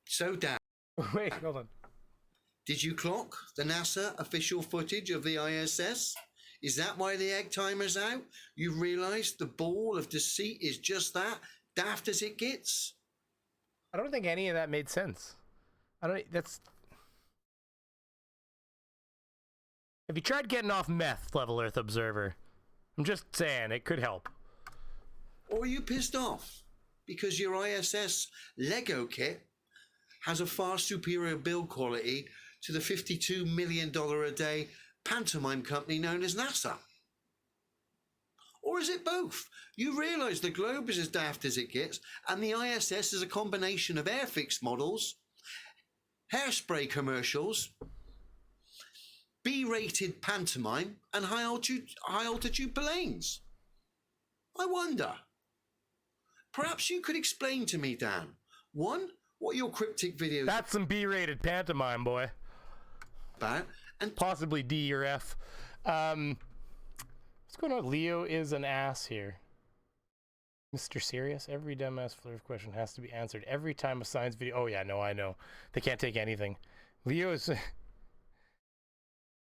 So, Dan. Wait, hold on. Did you clock the NASA official footage of the ISS? Is that why the egg timer's out? You realised the ball of deceit is just that, daft as it gets? I don't think any of that made sense. That's... Have you tried getting off meth, Level Earth Observer? I'm just saying, it could help. Or are you pissed off because your ISS Lego kit has a far superior build quality to the $52 million a day pantomime company known as NASA? Or is it both? You realise the globe is as daft as it gets, and the ISS is a combination of Airfix models, hairspray commercials, B-rated pantomime, and high altitude planes. I wonder. Perhaps you could explain to me, Dan, one, what your cryptic videos... That's some B-rated pantomime, boy. About, and possibly D or F. What's going on? Leo is an ass here. Mr. Serious? Every dumbass flirt question has to be answered every time a science video... Oh yeah, no, I know. They can't take anything. Leo is...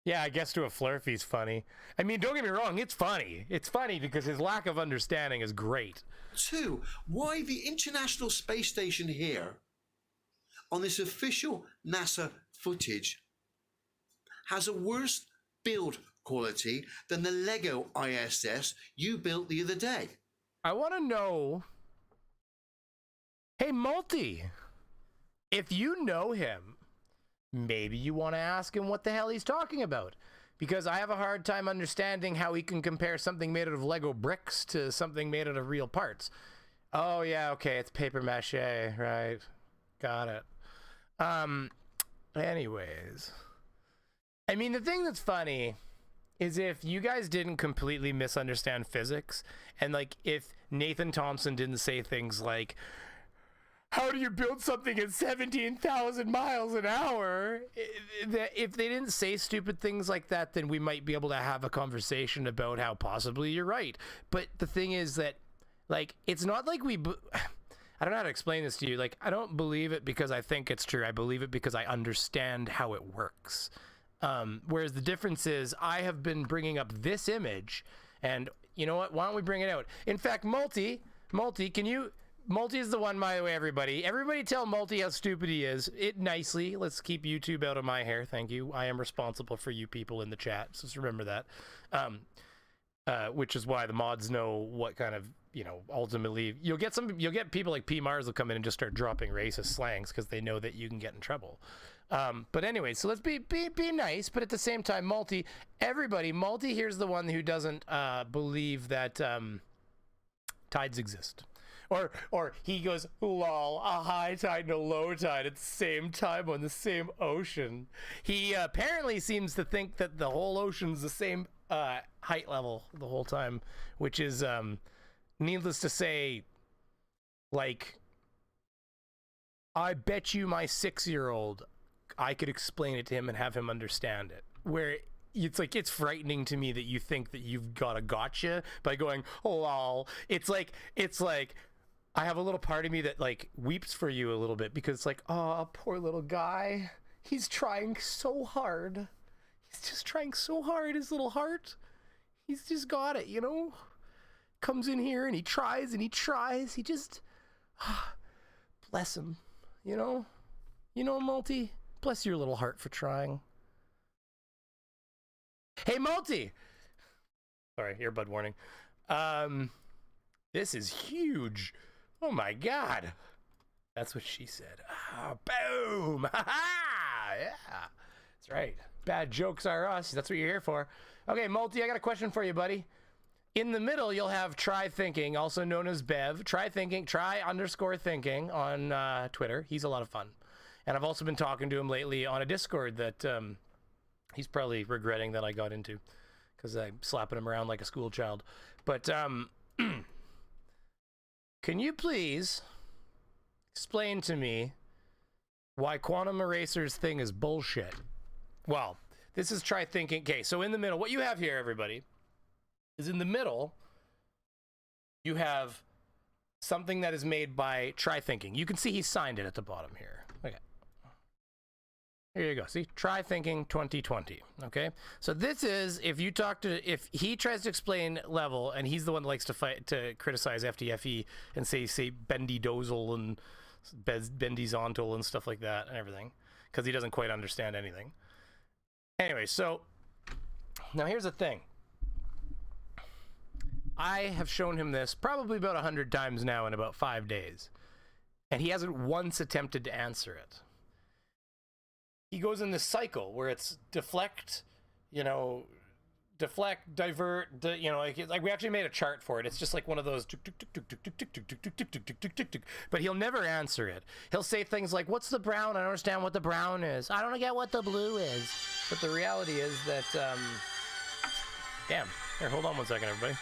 Yeah, I guess to a flurfy's funny. I mean, don't get me wrong, it's funny. It's funny because his lack of understanding is great. Two, why the International Space Station here, on this official NASA footage, has a worse build quality than the Lego ISS you built the other day. I want to know... Hey, Multi, if you know him, maybe you want to ask him what the hell he's talking about. Because I have a hard time understanding how he can compare something made out of Lego bricks to something made out of real parts. Oh, yeah, okay, it's paper mache, right. Got it. Anyways. I mean, the thing that's funny is if you guys didn't completely misunderstand physics, and, like, if Nathan Thompson didn't say things like, how do you build something at 17,000 miles an hour? If they didn't say stupid things like that, then we might be able to have a conversation about how possibly you're right. But the thing is that, like, it's not like I don't know how to explain this to you. Like, I don't believe it because I think it's true. I believe it because I understand how it works. Whereas the difference is I have been bringing up this image, and you know what? Why don't we bring it out? In fact, Multi, can you... Multi is the one, by the way, everybody. Everybody tell Multi how stupid he is. It nicely. Let's keep YouTube out of my hair. Thank you. I am responsible for you people in the chat. So just remember that. Which is why the mods know what kind of, you know, ultimately you'll get people like P Mars will come in and just start dropping racist slangs because they know that you can get in trouble. But anyway, so let's be nice, but at the same time, Multi, here's the one who doesn't believe that tides exist. Or he goes, lol, a high tide and a low tide at the same time on the same ocean. He apparently seems to think that the whole ocean's the same height level the whole time, which is, needless to say, like, I bet you my 6-year-old, I could explain it to him and have him understand it. where it's like, it's frightening to me that you think that you've got a gotcha by going, oh, lol. It's like I have a little part of me that like weeps for you a little bit, because it's like, oh, poor little guy. He's trying so hard. He's just trying so hard, his little heart. He's just got it, you know? Comes in here and he tries and he tries. He just, bless him, you know? You know, Multi? Bless your little heart for trying. Hey, Multi! Sorry, earbud warning. This is huge. Oh my God. That's what she said. Ah, boom! Ha ha! Yeah. That's right. Bad jokes are us. That's what you're here for. Okay, Multi, I got a question for you, buddy. In the middle, you'll have Try Thinking, also known as Bev. Try _thinking on Twitter. He's a lot of fun. And I've also been talking to him lately on a Discord that he's probably regretting that I got into, because I'm slapping him around like a school child. But can you please explain to me why Quantum Eraser's thing is bullshit? Well, this is Try Thinking. Okay, so in the middle, what you have here, everybody, is in the middle, you have something that is made by Try Thinking. You can see he signed it at the bottom here. Okay. Here you go. See? Try Thinking 2020. Okay? So this is, if he tries to explain level, and he's the one that likes to criticize FDFE and say bendy dozel and bendy zontal and stuff like that and everything, because he doesn't quite understand anything. Anyway, so now here's the thing. I have shown him this probably about 100 times now in about 5 days, and he hasn't once attempted to answer it. He goes in this cycle where it's deflect, divert, like we actually made a chart for it. It's just like one of those, but he'll never answer it. He'll say things like, what's the brown? I don't understand what the brown is. I don't get what the blue is. But the reality is that, damn. Here, hold on one second, everybody.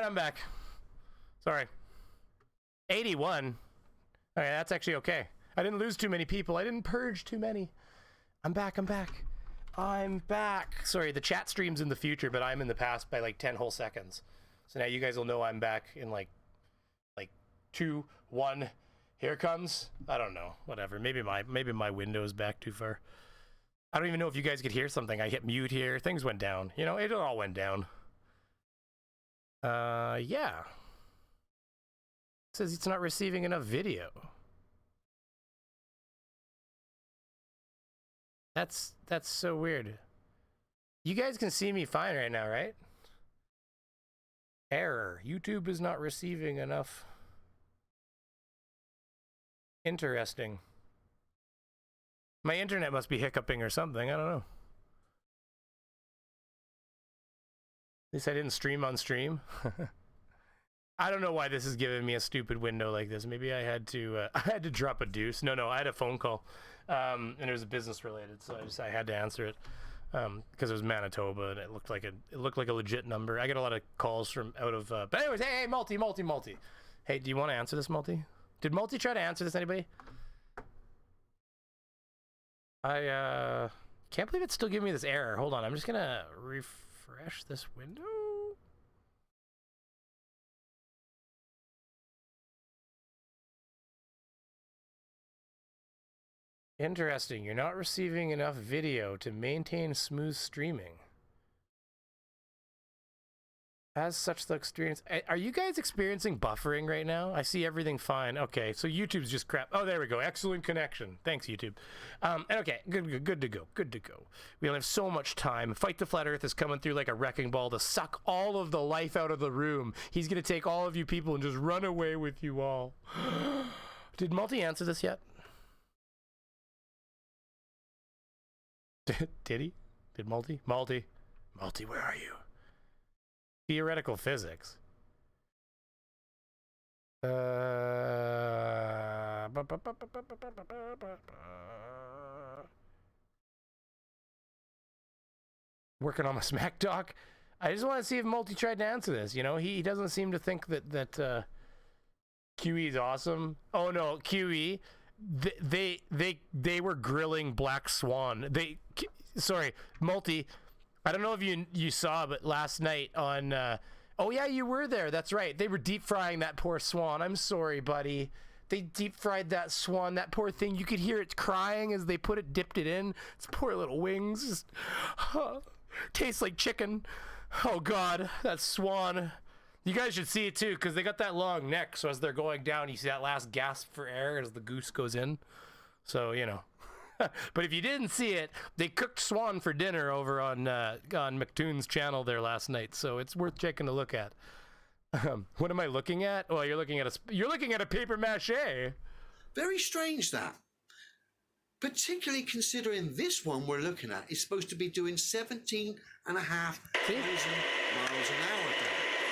right, I'm back. Sorry. 81. Okay, that's actually okay. I didn't lose too many people. I didn't purge too many. I'm back. I'm back. Sorry, the chat stream's in the future, but I'm in the past by like 10 whole seconds. So now you guys will know I'm back in like 2, 1. Here it comes. I don't know. Whatever. Maybe my window's back too far. I don't even know if you guys could hear something. I hit mute here. Things went down. You know, it all went down. Yeah. It says it's not receiving enough video. That's so weird. You guys can see me fine right now, right? Error. YouTube is not receiving enough. Interesting. My internet must be hiccuping or something. I don't know. At least I didn't stream on stream. I don't know why this is giving me a stupid window like this. Maybe I had to drop a deuce. No, I had a phone call, and it was business related, so I had to answer it because it was Manitoba and it looked like a legit number. I get a lot of calls from out of. But anyways, hey, multi. Hey, do you want to answer this, multi? Did multi try to answer this? Anybody? I can't believe it's still giving me this error. Hold on, I'm just gonna refresh this window. Interesting. You're not receiving enough video to maintain smooth streaming. As such, the experience. Are you guys experiencing buffering right now? I see everything fine. Okay, so YouTube's just crap. Oh, there we go. Excellent connection. Thanks, YouTube. And okay, good to go. Good to go. We only have so much time. Fight the Flat Earth is coming through like a wrecking ball to suck all of the life out of the room. He's gonna take all of you people and just run away with you all. Did Multi answer this yet? Did he? Did Multi? Multi, where are you? Theoretical physics. Working on my smack doc. I just want to see if Multi tried to answer this. You know, he doesn't seem to think that QE is awesome. Oh no, QE. They were grilling Black Swan. Sorry, Multi. I don't know if you saw, but last night on, oh yeah, you were there. That's right. They were deep frying that poor swan. I'm sorry, buddy. They deep fried that swan. That poor thing. You could hear it crying as they dipped it in. Its poor little wings just tastes like chicken. Oh God, that swan. You guys should see it too, because they got that long neck. So as they're going down, you see that last gasp for air as the goose goes in. So, you know. But if you didn't see it, they cooked swan for dinner over on McToon's channel there last night, so it's worth taking a look at. What am I looking at? Well, you're looking at a paper mache. Very strange that. Particularly considering this one we're looking at is supposed to be doing 17,500 miles an hour.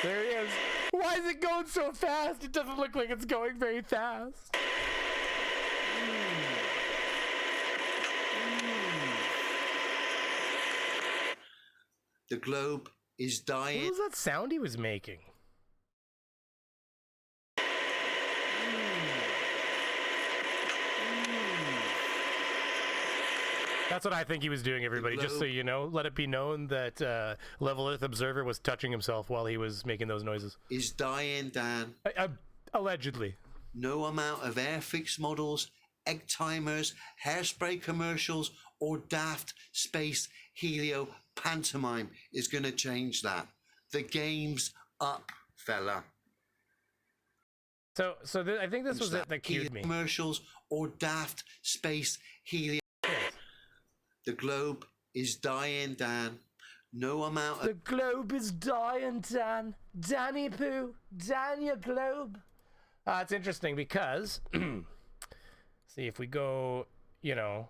There he is. Why is it going so fast? It doesn't look like it's going very fast. The globe is dying. What was that sound he was making? That's what I think he was doing, everybody. Just so you know, let it be known that Level Earth Observer was touching himself while he was making those noises. Is dying, Dan. Allegedly. No amount of Airfix models, egg timers, hairspray commercials, or daft space helio pantomime is going to change that. The game's up, fella. So I think this was it that cued me. Commercials or daft space helio. The globe is dying, Dan. No amount of... The globe is dying, Dan. Danny Pooh. Dan your globe. It's interesting because... see, if we go, you know...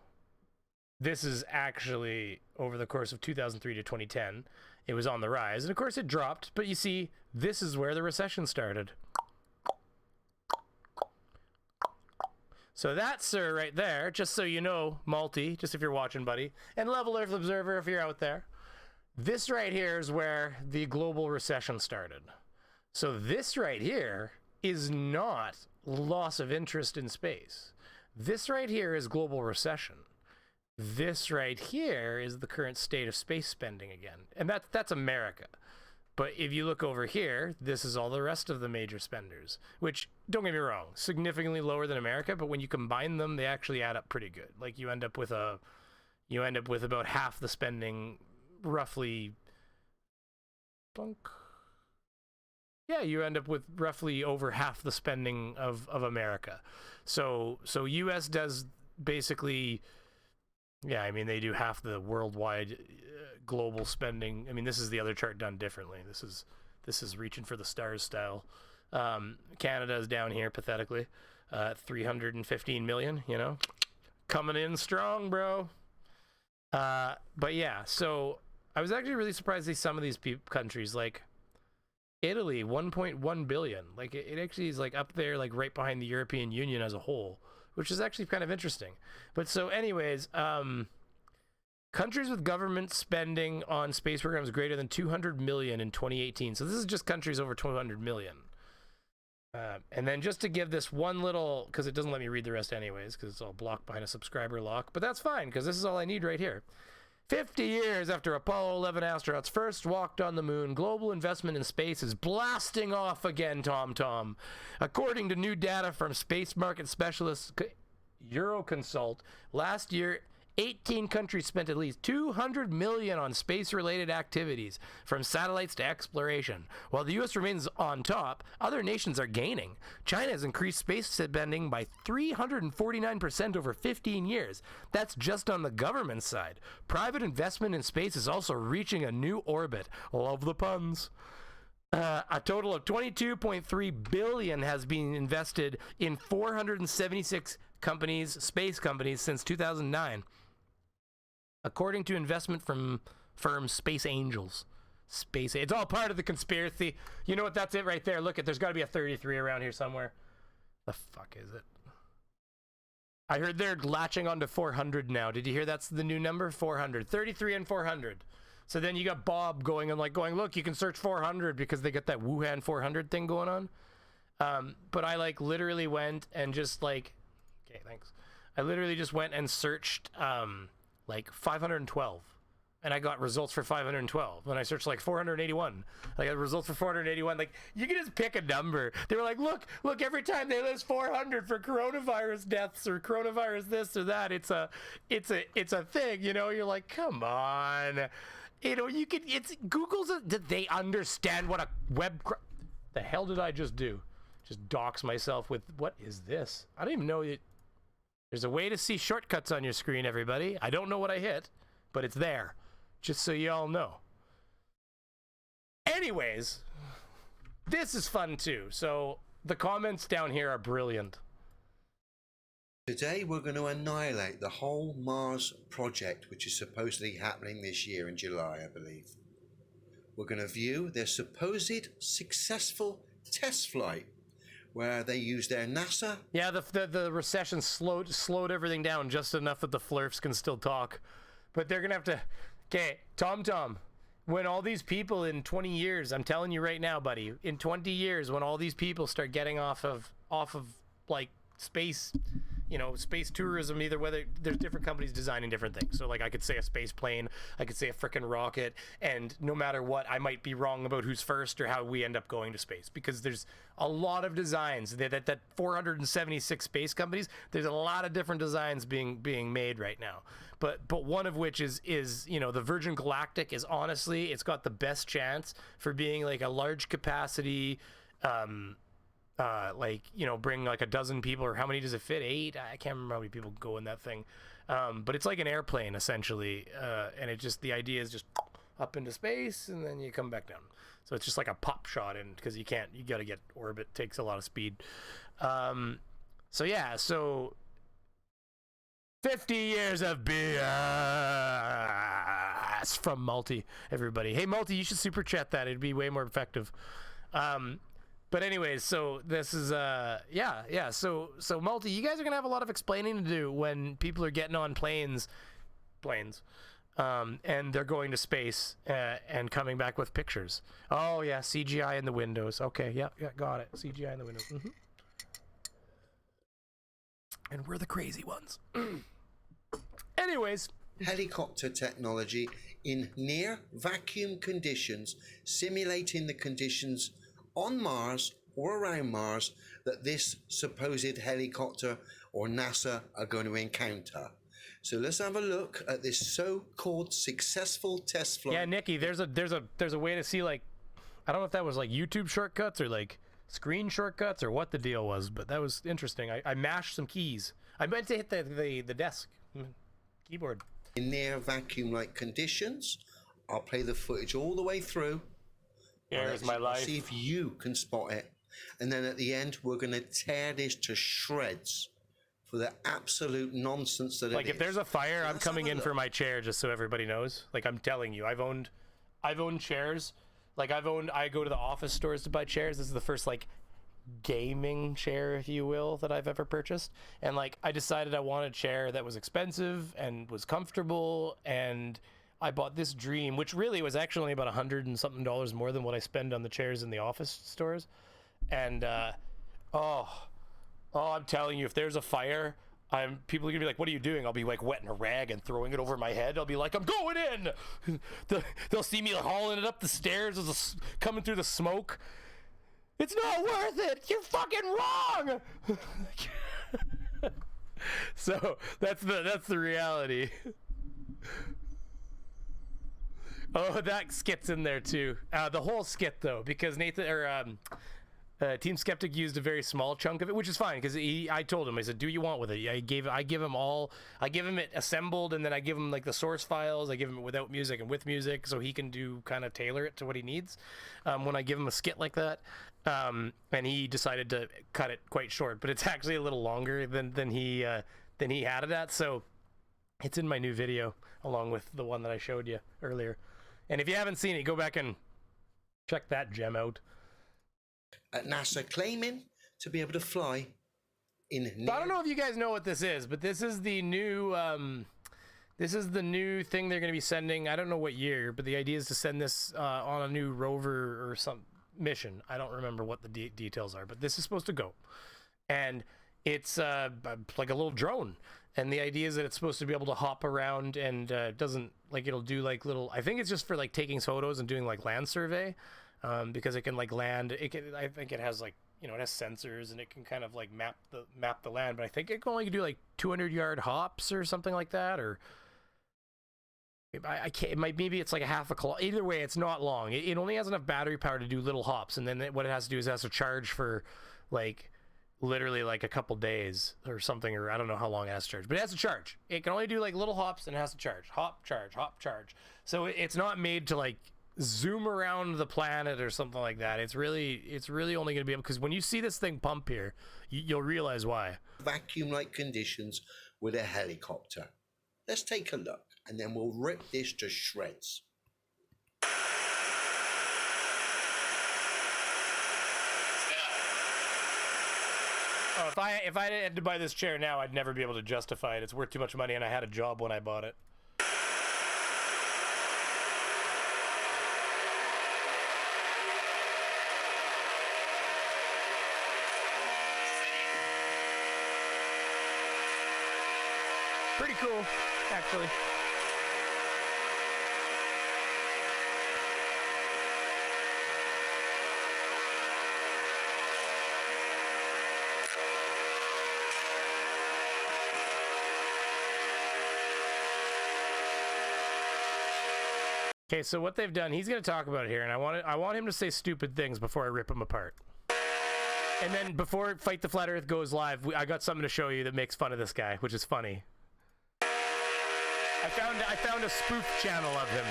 This is actually over the course of 2003 to 2010. It was on the rise. And of course it dropped. But you see, this is where the recession started. So that, sir, right there, just so you know, Multi, just if you're watching, buddy, and Level Earth Observer if you're out there, this right here is where the global recession started. So this right here is not loss of interest in space. This right here is global recession. This right here is the current state of space spending again. And that's America. But if you look over here, this is all the rest of the major spenders, which, don't get me wrong, significantly lower than America, but when you combine them, they actually add up pretty good. Like you end up with about half the spending, roughly. Yeah, you end up with roughly over half the spending of America. So US does basically, yeah, I mean, they do half the worldwide global spending. I mean, this is the other chart done differently. This is reaching for the stars style. Canada is down here pathetically, 315 million, you know, coming in strong, bro. But yeah, so I was actually really surprised to see some of these countries, like Italy, 1.1 billion. Like it actually is like up there, like right behind the European Union as a whole, which is actually kind of interesting. But so anyways, countries with government spending on space programs greater than 200 million in 2018. So this is just countries over 200 million. And then just to give this one little, because it doesn't let me read the rest anyways, because it's all blocked behind a subscriber lock, but that's fine, because this is all I need right here. 50 years after Apollo 11 astronauts first walked on the moon, global investment in space is blasting off again, Tom. According to new data from space market specialist Euroconsult, last year, 18 countries spent at least 200 million on space-related activities, from satellites to exploration. While the U.S. remains on top, other nations are gaining. China has increased space spending by 349% over 15 years. That's just on the government side. Private investment in space is also reaching a new orbit. Love the puns. A total of 22.3 billion has been invested in 476 space companies since 2009. According to investment from firm Space Angels. It's all part of the conspiracy. You know what? That's it right there. Look, there's got to be a 33 around here somewhere. The fuck is it? I heard they're latching onto 400 now. Did you hear that's the new number? 400. 33 and 400. So then you got Bob going, look, you can search 400 because they got that Wuhan 400 thing going on. But I like literally went and just like, okay, thanks. I literally just went and searched like 512, and I got results for 512. When I searched like 481, I got results for 481. Like, you can just pick a number. They were like, look, every time they list 400 for coronavirus deaths or coronavirus this or that, it's a thing, you know. You're like, come on, you know, you could. It's Google's. Did they understand what a web? The hell did I just do? Just dox myself with, what is this? I don't even know it. There's a way to see shortcuts on your screen, everybody. I don't know what I hit, but it's there, just so you all know. Anyways, this is fun too. So the comments down here are brilliant. Today we're going to annihilate the whole Mars project, which is supposedly happening this year in July, I believe. We're going to view their supposed successful test flight, where they use their NASA. Yeah, the recession slowed everything down just enough that the flurfs can still talk. But they're gonna have to. Okay, Tom, when all these people in 20 years, I'm telling you right now, buddy, in 20 years, when all these people start getting off of like space, you know, space tourism, either whether there's different companies designing different things. So like I could say a space plane, I could say a frickin' rocket, and no matter what, I might be wrong about who's first or how we end up going to space, because there's a lot of designs that 476 space companies, there's a lot of different designs being made right now. But one of which is, you know, the Virgin Galactic is honestly, it's got the best chance for being like a large capacity, like, you know, bring like a dozen people, or how many does it fit? 8? I can't remember how many people go in that thing. But it's like an airplane essentially. And it just, the idea is just up into space and then you come back down. So it's just like a pop shot in, because you got to get orbit, takes a lot of speed. So yeah, so 50 years of BS from Multi, everybody. Hey Multi, you should super chat that. It'd be way more effective. But anyways, so this is yeah. So Multi, you guys are gonna have a lot of explaining to do when people are getting on planes, and they're going to space and coming back with pictures. Oh yeah, CGI in the windows. Okay, yeah, got it. CGI in the windows. And we're the crazy ones. Anyways, helicopter technology in near vacuum conditions, simulating the conditions on Mars or around Mars that this supposed helicopter or NASA are going to encounter. So let's have a look at this so-called successful test flight. Yeah, Nikki, there's a way to see, like, I don't know if that was like YouTube shortcuts or like screen shortcuts or what the deal was, but that was interesting. I mashed some keys. I meant to hit the desk keyboard. In near vacuum-like conditions, I'll play the footage all the way through. Here's my life. See if you can spot it. And then at the end, we're going to tear this to shreds for the absolute nonsense that it is. Like, if there's a fire, I'm coming in for my chair, just so everybody knows. Like, I'm telling you, I've owned chairs. Like, I go to the office stores to buy chairs. This is the first, like, gaming chair, if you will, that I've ever purchased. And, like, I decided I wanted a chair that was expensive and was comfortable, and I bought this Dream, which really was actually only about $100 and something more than what I spend on the chairs in the office stores. And I'm telling you, if there's a fire, people are gonna be like, what are you doing? I'll be like wetting a rag and throwing it over my head. I'll be like, I'm going in. They'll see me hauling it up the stairs as coming through the smoke. It's not worth it. You're fucking wrong. So that's the reality. Oh, that skit's in there too. The whole skit though, because Team Skeptic used a very small chunk of it, which is fine because I told him, I said, do what you want with it. I give him it assembled, and then I give him like the source files. I give him it without music and with music, so he can do kind of tailor it to what he needs. When I give him a skit like that, and he decided to cut it quite short, but it's actually a little longer than he had it at. So it's in my new video along with the one that I showed you earlier. And if you haven't seen it, go back and check that gem out. At NASA claiming to be able to fly in. I don't know if you guys know what this is, but this is the new thing they're going to be sending. I don't know what year, but the idea is to send this on a new rover or some mission. I don't remember what the details are, but this is supposed to go, and it's like a little drone. And the idea is that it's supposed to be able to hop around and doesn't, like, it'll do like little, I think it's just for like taking photos and doing like land survey. Because it can like land, I think it has like, it has sensors and it can kind of like map the land, but I think it can only do like 200-yard hops or something like that, or I can't, maybe it's like a half a kilometer. Either way, it's not long. It only has enough battery power to do little hops, and then what it has to do is it has to charge for like literally like a couple days or something, or I don't know how long it has to charge, but it has to charge. It can only do like little hops and it has to charge. Hop, charge. So it's not made to like zoom around the planet or something like that. It's really only going to be able, because when you see this thing pump here, you'll realize why. Vacuum-like conditions with a helicopter. Let's take a look, and then we'll rip this to shreds. Oh, if I had to buy this chair now, I'd never be able to justify it. It's worth too much money, and I had a job when I bought it. Pretty cool, actually. Okay, so what they've done, he's going to talk about it here, and I want him to say stupid things before I rip him apart. And then before Fight the Flat Earth goes live, I got something to show you that makes fun of this guy, which is funny. I found a spoof channel of him.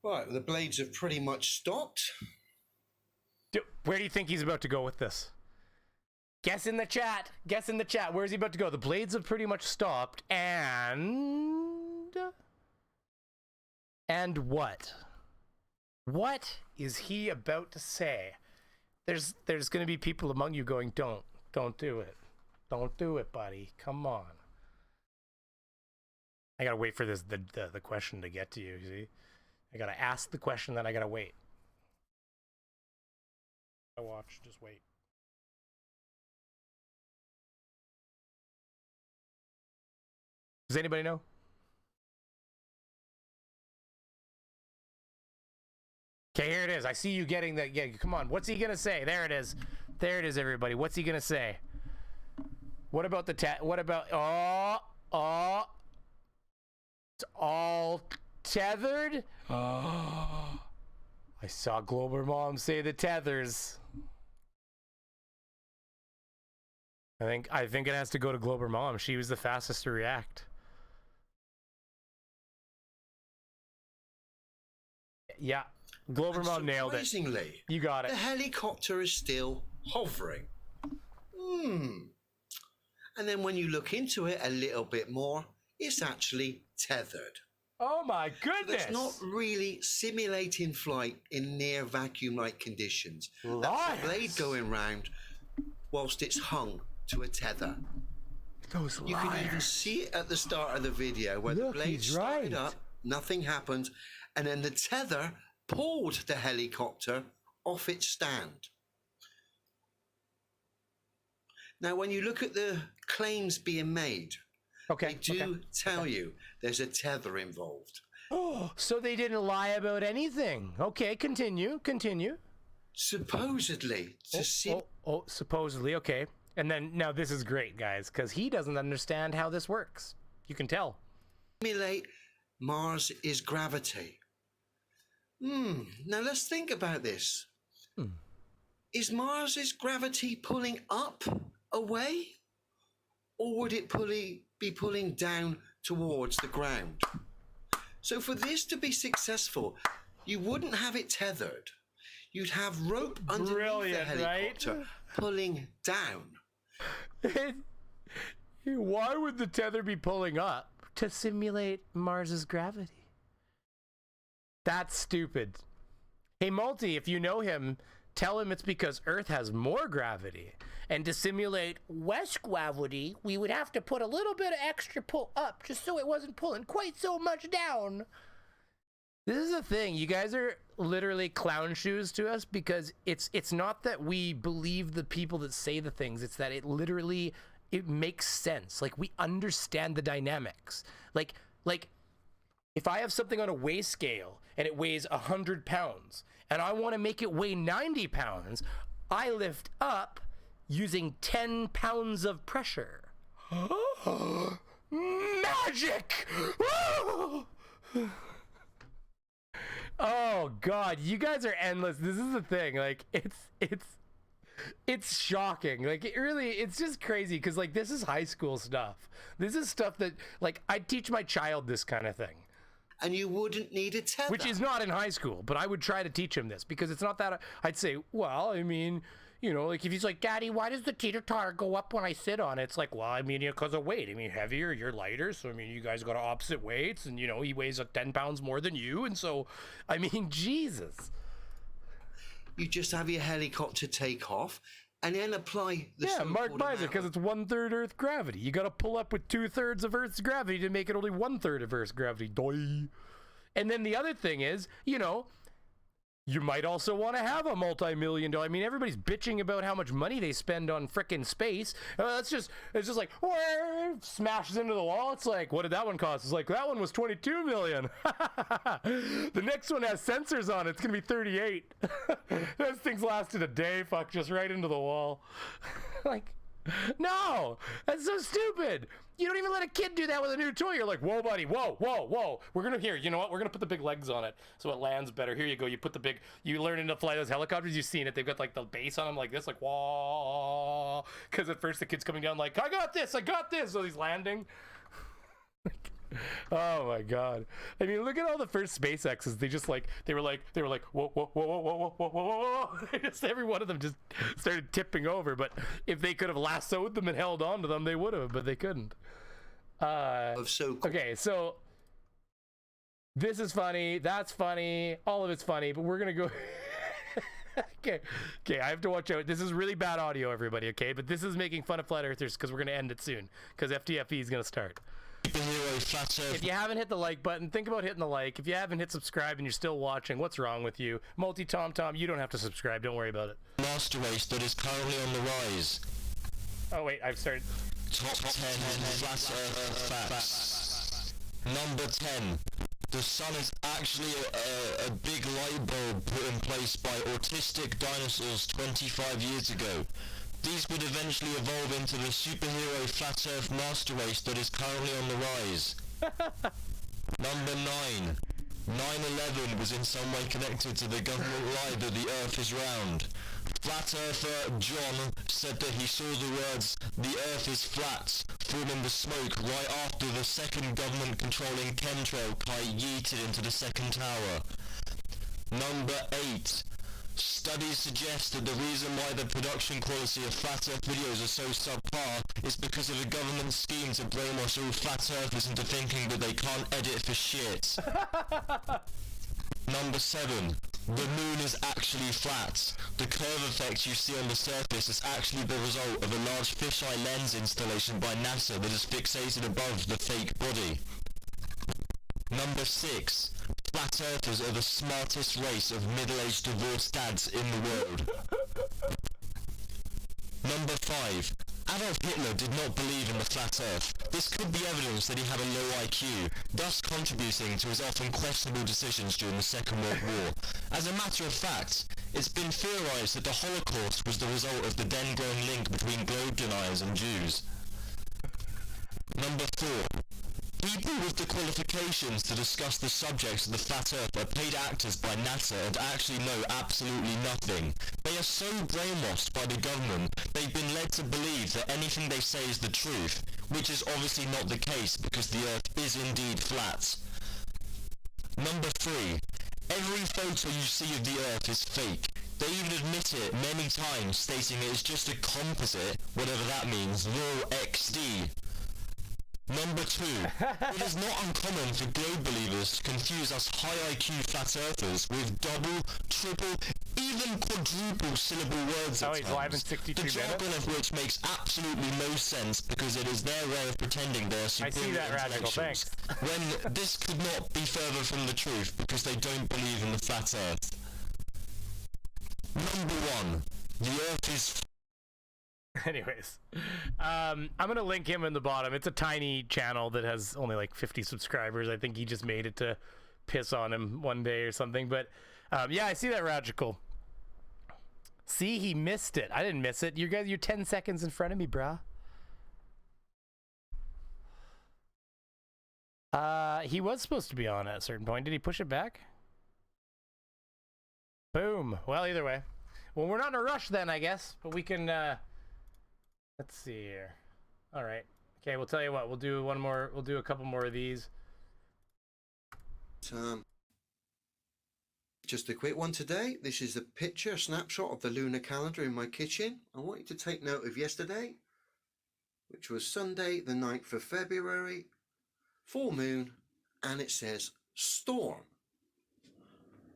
Right, the blades have pretty much stopped. Where do you think he's about to go with this? Guess in the chat. Guess in the chat. Where's he about to go? The blades have pretty much stopped, and And what? What is he about to say? There's going to be people among you going, don't do it. Don't do it, buddy. Come on. I got to wait for the question to get to you, see? I got to ask the question, then I got to wait. I watch, just wait. Does anybody know? Okay, here it is. I see you getting the... Yeah, come on. What's he going to say? There it is. There it is, everybody. What's he going to say? What about the... What about... Oh. It's all tethered? Oh. I saw Global Mom say the tethers. I think it has to go to Global Mom. She was the fastest to react. Yeah. Global Mom nailed it. You got it. The helicopter is still hovering. And then when you look into it a little bit more, it's actually tethered. Oh my goodness! It's not really simulating flight in near vacuum-like conditions. Lies. That's the blade going round whilst it's hung to a tether. Those liars. You can even see it at the start of the video where the blade started up, nothing happened, and then the tether pulled the helicopter off its stand. Now, when you look at the claims being made, they do tell you there's a tether involved. Oh, so they didn't lie about anything. Okay, continue. Supposedly. Supposedly, okay. And then, now this is great, guys, because he doesn't understand how this works. You can tell. Simulate Mars' gravity. Now let's think about this. Is Mars' gravity pulling up, away? Or would it be pulling down towards the ground? So for this to be successful, you wouldn't have it tethered. You'd have rope underneath the helicopter pulling down. Why would the tether be pulling up? To simulate Mars's gravity. That's stupid. Hey, Multi, if you know him, tell him it's because Earth has more gravity. And to simulate West gravity, we would have to put a little bit of extra pull up just so it wasn't pulling quite so much down. This is the thing. You guys are literally clown shoes to us because it's not that we believe the people that say the things. It's that it makes sense. Like, we understand the dynamics. Like if I have something on a weigh scale and it weighs 100 pounds and I want to make it weigh 90 pounds, I lift up using 10 pounds of pressure. Magic! Oh God, you guys are endless. This is the thing. Like, it's shocking. Like, it's just crazy because, like, this is high school stuff. This is stuff that, like, I'd teach my child this kind of thing. And you wouldn't need a tether. Which is not in high school, but I would try to teach him this because it's not that. I'd say, well, I mean, you know, like if he's like, Daddy, why does the teeter-totter go up when I sit on it? It's like, well, I mean, because of weight. I mean, heavier, you're lighter. So, I mean, you guys got opposite weights and, you know, he weighs 10 pounds more than you. And so, I mean, Jesus. You just have your helicopter take off and then apply the Mark buys it because it's 1/3 Earth gravity. You got to pull up with 2/3 of Earth's gravity to make it only 1/3 of Earth's gravity. Doi. And then the other thing is, you know, you might also want to have a multi-million-dollar. I mean, everybody's bitching about how much money they spend on frickin' space. It's just like, smashes into the wall. It's like, what did that one cost? It's like, that one was $22 million. The next one has sensors on it. It's gonna be 38. Those things lasted a day. Fuck, just right into the wall. Like, no, that's so stupid. You don't even let a kid do that with a new toy. You're like, whoa, buddy, whoa. We're gonna, here, you know what? We're gonna put the big legs on it so it lands better. Here you go. You put the big, you learn to fly those helicopters. You've seen it. They've got like the base on them like this, like, whoa. Because at first the kid's coming down like, I got this. So he's landing. Oh my God. I mean, look at all the first SpaceXs. They were like, whoa. Just every one of them just started tipping over. But if they could have lassoed them and held on to them, they would have, but they couldn't. Okay, so This is funny. That's funny. All of it's funny, but we're going to go... Okay, I have to watch out. This is really bad audio, everybody, okay? But this is making fun of flat earthers because we're going to end it soon because FTFE is going to start. If you haven't hit the like button, think about hitting the like. If you haven't hit subscribe and you're still watching, what's wrong with you? Multi-Tom, you don't have to subscribe. Don't worry about it. Master race that is currently on the rise. Oh, wait, I've started. Top 10 flat earth facts. Number 10. The sun is actually a big light bulb put in place by autistic dinosaurs 25 years ago. These would eventually evolve into the superhero flat earth master race that is currently on the rise. Number 9. 9/11 was in some way connected to the government lie that the earth is round. Flat earther John said that he saw the words, "the earth is flat," form in the smoke right after the second government-controlling chemtrail kite yeeted into the second tower. Number 8. Studies suggest that the reason why the production quality of flat earth videos are so subpar is because of a government scheme to brainwash all flat earthers into thinking that they can't edit for shit. Number 7. The moon is actually flat. The curve effect you see on the surface is actually the result of a large fisheye lens installation by NASA that is fixated above the fake body. Number 6. Flat earthers are the smartest race of middle-aged divorced dads in the world. Number 5. Adolf Hitler did not believe in the flat earth. This could be evidence that he had a low IQ, thus contributing to his often questionable decisions during the Second World War. As a matter of fact, it's been theorized that the Holocaust was the result of the then-growing link between globe deniers and Jews. Number 4. People with the qualifications to discuss the subjects of the flat earth are paid actors by NASA and actually know absolutely nothing. They are so brainwashed by the government, they've been led to believe that anything they say is the truth, which is obviously not the case because the earth is indeed flat. Number 3. Every photo you see of the earth is fake. They even admit it many times, stating it is just a composite, whatever that means, raw XD. Number 2. It is not uncommon for globe believers to confuse us high IQ flat earthers with double, triple, even quadruple syllable words at he's live in 62 the jargon of which makes absolutely no sense because it is their way of pretending they are superior intellectuals, when this could not be further from the truth because they don't believe in the flat earth. Number 1. The earth is... Anyways, I'm gonna link him in the bottom. It's a tiny channel that has only like 50 subscribers. I think he just made it to piss on him one day or something. But yeah, I see that, Radical. See, he missed it. I didn't miss it. You guys, you're 10 seconds in front of me, brah. He was supposed to be on at a certain point. Did he push it back? Boom. Well, either way. Well, we're not in a rush then, I guess. But we can... Let's see here. All right. Okay, we'll tell you what. We'll do one more. We'll do a couple more of these. Just a quick one today. This is a picture, a snapshot of the lunar calendar in my kitchen. I want you to take note of yesterday, which was Sunday, the 9th of February, full moon, and it says storm.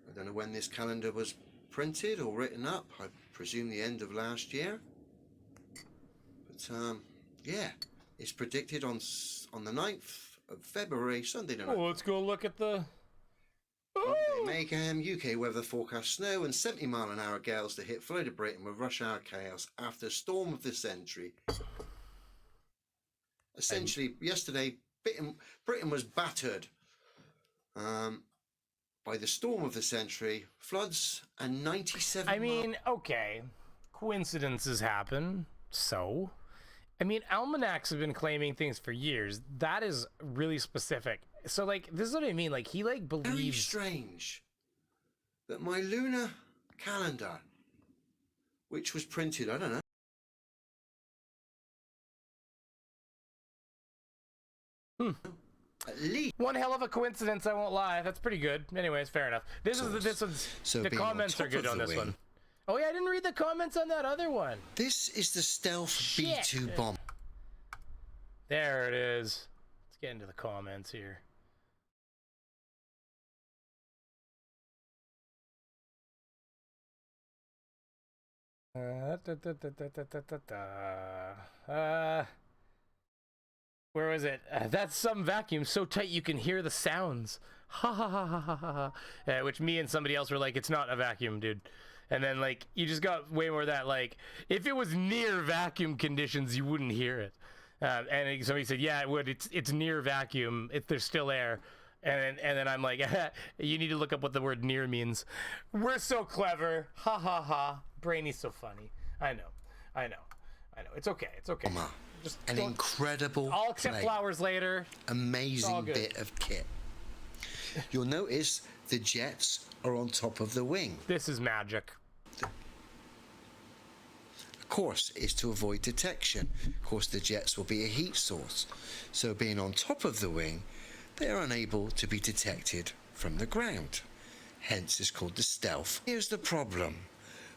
I don't know when this calendar was printed or written up. I presume the end of last year. But yeah, it's predicted on the 9th of February, Sunday night. Oh, let's go look at the... Monday mayhem, UK weather forecast snow and 70-mile-an-hour gales to hit Florida Britain with rush hour chaos after storm of the century. Essentially, yesterday, Britain was battered by the storm of the century, floods, and 97... I mean, okay, coincidences happen, so... I mean, almanacs have been claiming things for years. That is really specific. So, like, this is what I mean. Like, he, like, believes... Very strange that my lunar calendar, which was printed, I don't know, at least... One hell of a coincidence, I won't lie. That's pretty good. Anyways, fair enough. This one's... So the comments are good on this one. Oh yeah, I didn't read the comments on that other one. This is the stealth B-2 bomb. There it is. Let's get into the comments here. Where was it? That's some vacuum so tight you can hear the sounds. Ha ha ha ha ha ha. Which me and somebody else were like, it's not a vacuum, dude. And then like you just got way more of that. Like if it was near vacuum conditions, you wouldn't hear it. And somebody said, yeah, it would. It's near vacuum. If there's still air. And then I'm like, you need to look up what the word near means. We're so clever. Ha ha ha. Brainy's so funny. I know. It's okay. Just an incredible I'll accept play. Flowers later. Amazing bit of kit. You'll notice the jets are on top of the wing. This is magic. Of course, it's to avoid detection. Of course, the jets will be a heat source. So being on top of the wing, they are unable to be detected from the ground. Hence, it's called the stealth. Here's the problem.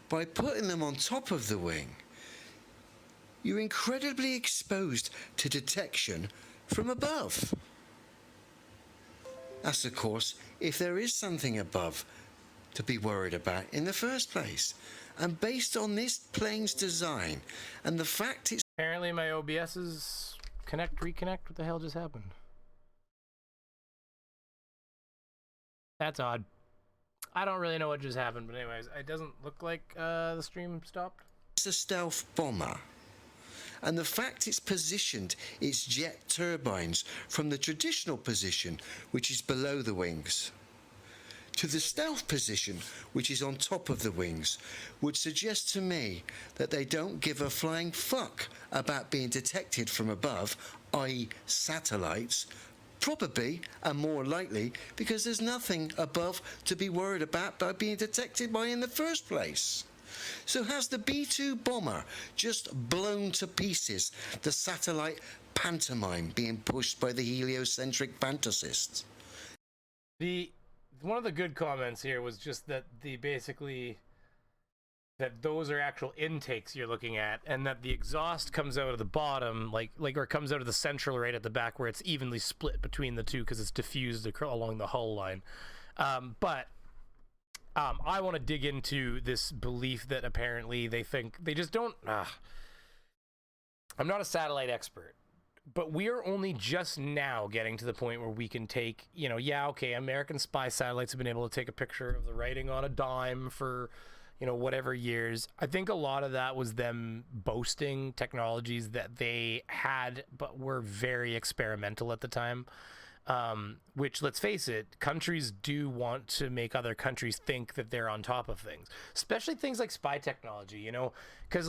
By putting them on top of the wing, you're incredibly exposed to detection from above. That's, of course, if there is something above to be worried about in the first place. And based on this plane's design and the fact it's... Apparently my OBS is reconnect. What the hell just happened? That's odd. I don't really know what just happened, but anyways, it doesn't look like the stream stopped. It's a stealth bomber. And the fact it's positioned its jet turbines from the traditional position, which is below the wings, to the stealth position, which is on top of the wings, would suggest to me that they don't give a flying fuck about being detected from above, i.e. satellites, probably and more likely because there's nothing above to be worried about by being detected by in the first place. So has the B-2 bomber just blown to pieces the satellite pantomime being pushed by the heliocentric fantasists? One of the good comments here was just that that those are actual intakes you're looking at, and that the exhaust comes out of the bottom, or comes out of the central right at the back where it's evenly split between the two because it's diffused along the hull line. But I want to dig into this belief that apparently they think they just don't. I'm not a satellite expert, but we are only just now getting to the point where we can take, American spy satellites have been able to take a picture of the writing on a dime for, whatever years. I think a lot of that was them boasting technologies that they had, but were very experimental at the time. Which, let's face it, countries do want to make other countries think that they're on top of things, especially things like spy technology, because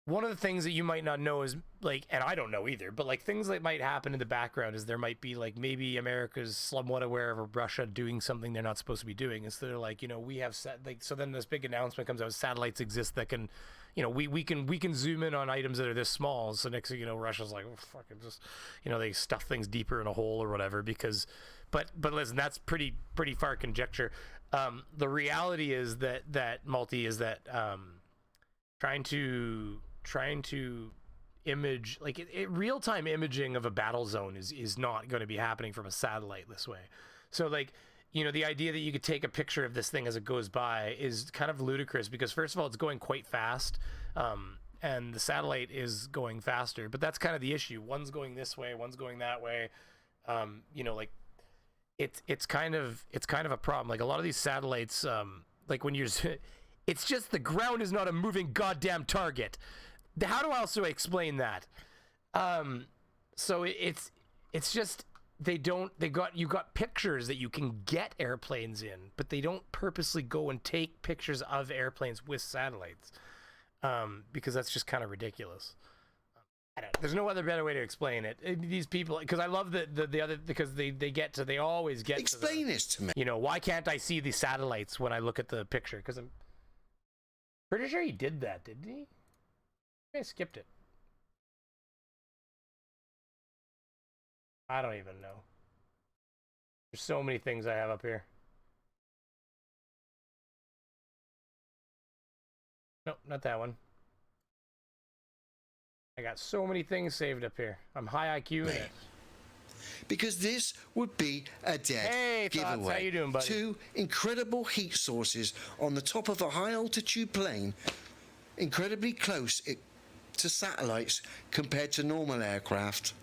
one of the things that you might not know is and I don't know either, but things that might happen in the background is there might be maybe America's somewhat aware of Russia doing something they're not supposed to be doing. And so they're we have so then this big announcement comes out, satellites exist that can, we can zoom in on items that are this small. So next thing you know, Russia's like, oh, fucking just, they stuff things deeper in a hole or whatever because, but listen, that's pretty far conjecture. The reality is that multi is that trying to image real-time imaging of a battle zone is not going to be happening from a satellite this way. So the idea that you could take a picture of this thing as it goes by is kind of ludicrous because first of all, it's going quite fast, and the satellite is going faster, but that's kind of the issue. One's going this way, one's going that way. It's kind of a problem. A lot of these satellites, when you're it's just the ground is not a moving goddamn target. How do I also explain that? So it's just you got pictures that you can get airplanes in, but they don't purposely go and take pictures of airplanes with satellites, because that's just kind of ridiculous. There's no other better way to explain it. These people, because I love the other, because they always get. Explain this to me. Why can't I see the satellites when I look at the picture? Because I'm pretty sure he did that, didn't he? I skipped it. I don't even know. There's so many things I have up here. Nope, not that one. I got so many things saved up here. I'm high IQ in it. Because this would be a dead giveaway. How you doing, buddy? 2 incredible heat sources on the top of a high altitude plane incredibly close to satellites compared to normal aircraft.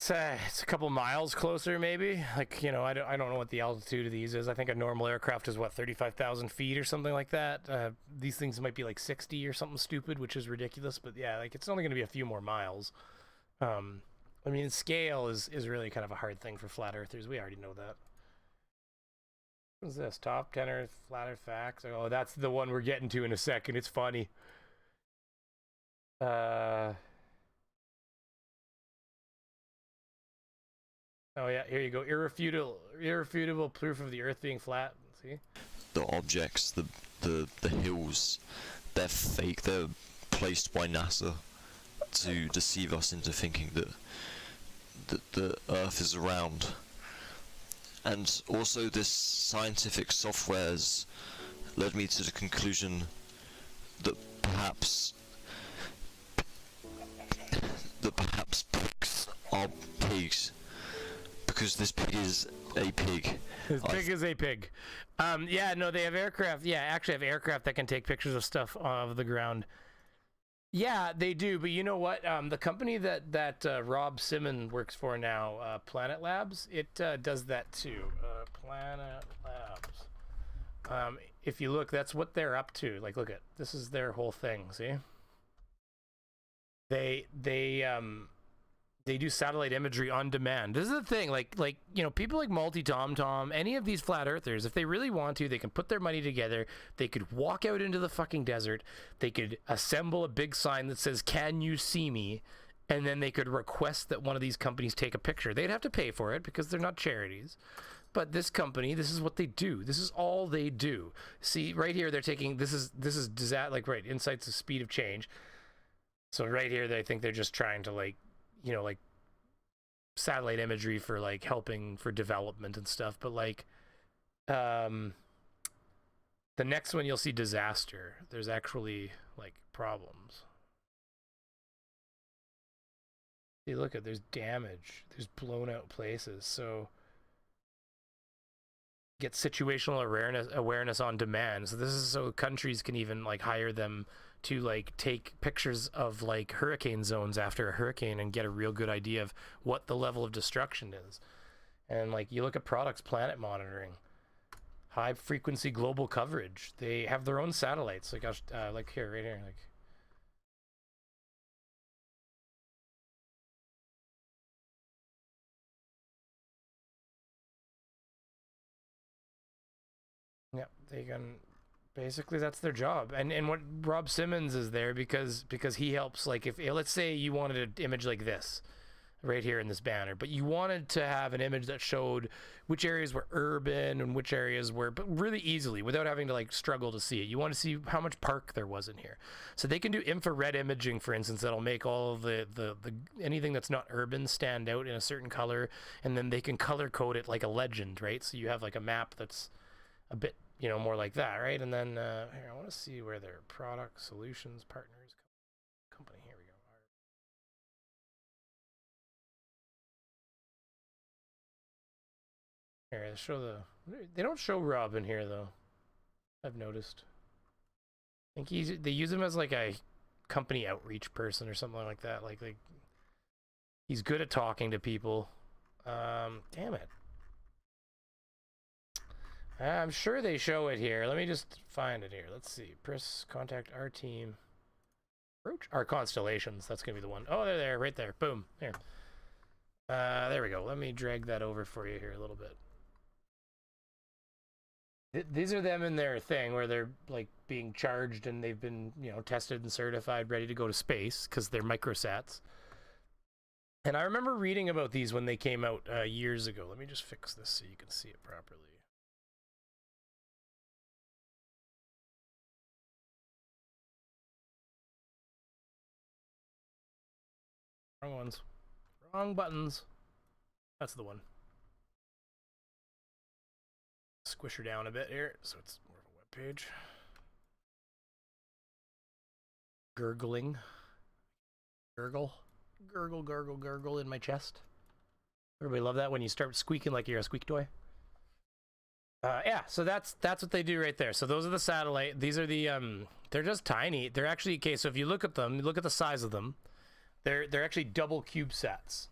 It's a couple miles closer, maybe. Like, you know, I don't know what the altitude of these is. I think a normal aircraft is, what, 35,000 feet or something like that. These things might be like 60 or something stupid, which is ridiculous. But yeah, like, it's only going to be a few more miles. I mean, scale is really kind of a hard thing for flat earthers. We already know that. What's this? Top 10 Earth flat Earth facts. Oh, that's the one we're getting to in a second. It's funny. Oh yeah, here you go. Irrefutable proof of the Earth being flat. See? The objects, the hills, they're fake. They're placed by NASA to deceive us into thinking that the Earth is round. And also, this scientific software's led me to the conclusion that perhaps pigs are pigs. Because this pig is a pig. This pig is a pig. Yeah, no, they have aircraft. Yeah, actually have aircraft that can take pictures of stuff off the ground. Yeah, they do. But you know what? The company that Rob Simmons works for now, Planet Labs, it does that too. Planet Labs. If you look, that's what they're up to. Like, look at this is their whole thing. See? They do satellite imagery on demand. This is the thing, like you know, people like Tom, any of these flat earthers, if they really want to, they can put their money together. They could walk out into the fucking desert. They could assemble a big sign that says, "Can you see me?" And then they could request that one of these companies take a picture. They'd have to pay for it because they're not charities. But this company, this is what they do. This is all they do. See, right here, they're taking, this is like, right, insights of speed of change. So right here, they think they're just trying to, like, you know, like satellite imagery for like helping for development and stuff. But like, the next one you'll see disaster. There's actually like problems. See, look at, there's damage. There's blown out places. So get situational awareness on demand. So this is so countries can even like hire them to like take pictures of like hurricane zones after a hurricane and get a real good idea of what the level of destruction is. And like you look at products, planet monitoring, high frequency global coverage. They have their own satellites. Like here, right here, like. Yeah, they can. Basically, that's their job, and what Rob Simmons is there because he helps. Like, if let's say you wanted an image like this, right here in this banner, but you wanted to have an image that showed which areas were urban and which areas were, but really easily without having to like struggle to see it. You want to see how much park there was in here, so they can do infrared imaging, for instance, that'll make all of the anything that's not urban stand out in a certain color, and then they can color code it like a legend, right? So you have like a map that's a bit, you know, more like that, right? And then here, I want to see where their product solutions partners company. Here we go. Here, they show they don't show Rob in here though. I've noticed. I think they use him as like a company outreach person or something like that. Like he's good at talking to people. Damn it. I'm sure they show it here. Let me just find it here. Let's see. Press contact our team. Approach our constellations. That's gonna be the one. Oh, they're there, right there. Boom. Here. There we go. Let me drag that over for you here a little bit. These are them in their thing where they're like being charged and they've been, you know, tested and certified, ready to go to space because they're microsats. And I remember reading about these when they came out years ago. Let me just fix this so you can see it properly. Wrong ones. Wrong buttons. That's the one. Squish her down a bit here so it's more of a web page. Gurgling. Gurgle. Gurgle, gurgle, gurgle in my chest. Everybody love that when you start squeaking like you're a squeak toy. Yeah, so that's what they do right there. So those are the satellite. These are the they're just tiny. They're actually, okay, so if you look at them, look at the size of them. They're actually double CubeSats.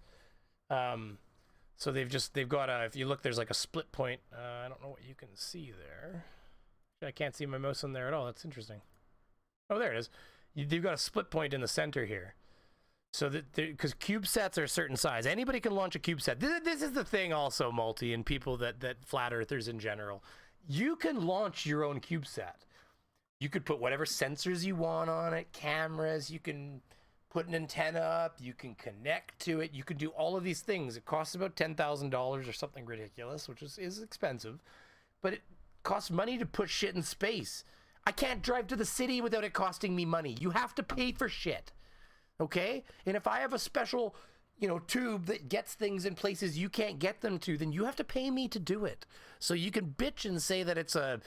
So they've got a, if you look, there's like a split point. I don't know what you can see there. I can't see my mouse in there at all. That's interesting. Oh, there it is. You've got a split point in the center here. So that, because CubeSats are a certain size, anybody can launch a CubeSat. This is the thing also, Multi, and people that flat earthers in general. You can launch your own CubeSat. You could put whatever sensors you want on it, cameras, you can put an antenna up, you can connect to it, you can do all of these things. It costs about $10,000 or something ridiculous, which is expensive, but it costs money to put shit in space. I can't drive to the city without it costing me money. You have to pay for shit. Okay? And if I have a special, tube that gets things in places you can't get them to, then you have to pay me to do it. So you can bitch and say that it's a,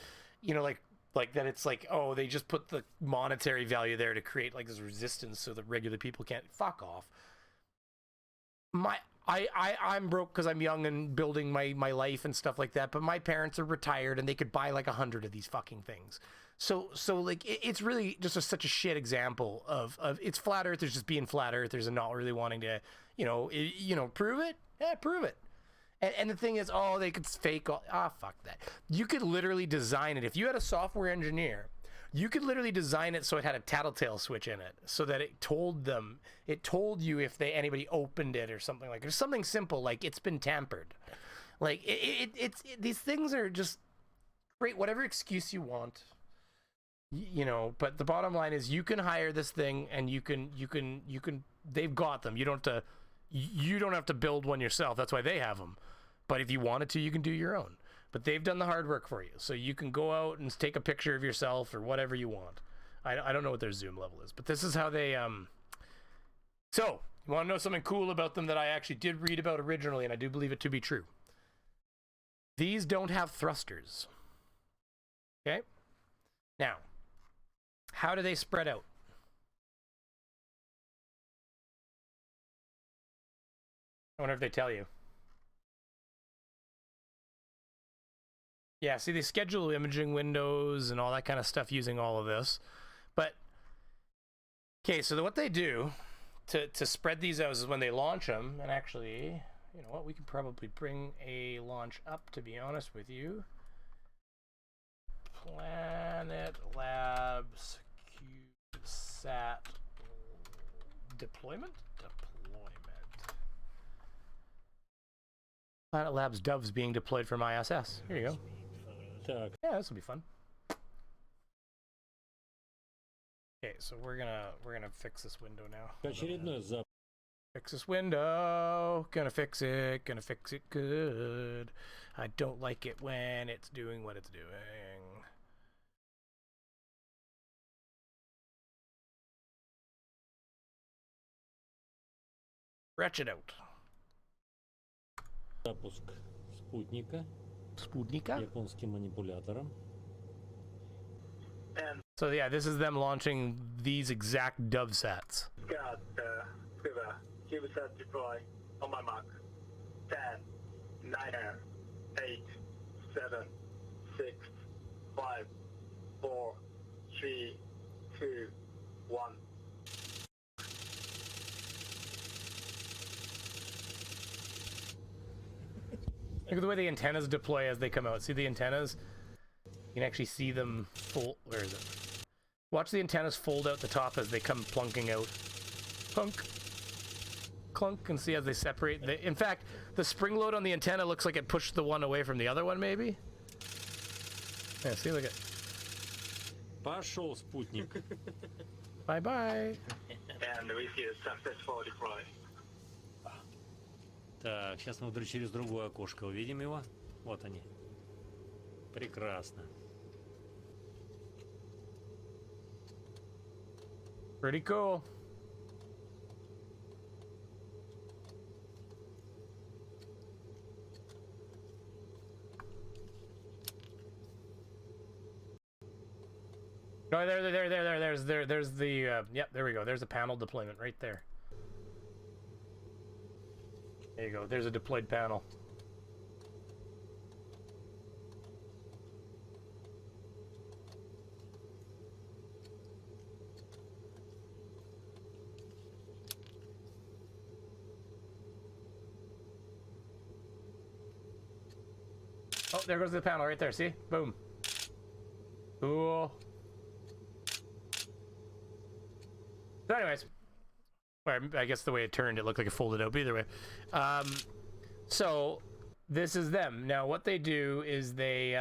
like that it's like, oh, they just put the monetary value there to create like this resistance so that regular people can't. Fuck off. I'm broke because I'm young and building my life and stuff like that, but my parents are retired and they could buy like 100 of these fucking things. So like it's really just such a shit example of it's flat earthers just being flat earthers and not really wanting to, prove it. Yeah, prove it. And the thing is, oh, they could fake all, fuck that. You could literally design it. If you had a software engineer, you could literally design it so it had a tattletale switch in it, so that it told you if anybody opened it or something like it. Or something simple like it's been tampered. Like it's these things are just great. Whatever excuse you want, But the bottom line is, you can hire this thing, and you can. They've got them. You don't have to build one yourself. That's why they have them. But if you wanted to, you can do your own. But they've done the hard work for you. So you can go out and take a picture of yourself or whatever you want. I don't know what their zoom level is, but this is how they... So, you want to know something cool about them that I actually did read about originally, and I do believe it to be true. These don't have thrusters. Okay? Now, how do they spread out? I wonder if they tell you. Yeah, see, they schedule imaging windows and all that kind of stuff using all of this. But, okay, so what they do to spread these out is when they launch them, and actually, you know what, we can probably bring a launch up, to be honest with you. Planet Labs CubeSat deployment? Planet Labs doves being deployed from ISS. Here you go. Yeah, this will be fun. Okay, so we're gonna fix this window now. Fix this window. Gonna fix it good. I don't like it when it's doing what it's doing. Stretch it out. Запуск спутника. Японским манипулятором. So yeah, this is them launching these exact DoveSats. Got Scuba. CubeSat deploy on my mark. 10, 9, 8, 7, 6, 5, 4, 3, 2, 1. Look at the way the antennas deploy as they come out. See the antennas? You can actually see them fold. Where is it? Watch the antennas fold out the top as they come plunking out. Plunk. Clunk, and see as they separate. In fact, the spring load on the antenna looks like it pushed the one away from the other one, maybe? Yeah, see, look at... Пошел спутник. Bye-bye. And we see a successful deploy. Так, сейчас мы вдруг через другое окошко увидим его. Вот они. Прекрасно. Pretty cool. Oh, there's the, yep, there we go. There's a panel deployment right there. There you go. There's a deployed panel. there goes the panel right there. See? Boom. Cool. So anyways, or I guess the way it turned, it looked like it folded out. But either way, so this is them. Now what they do is they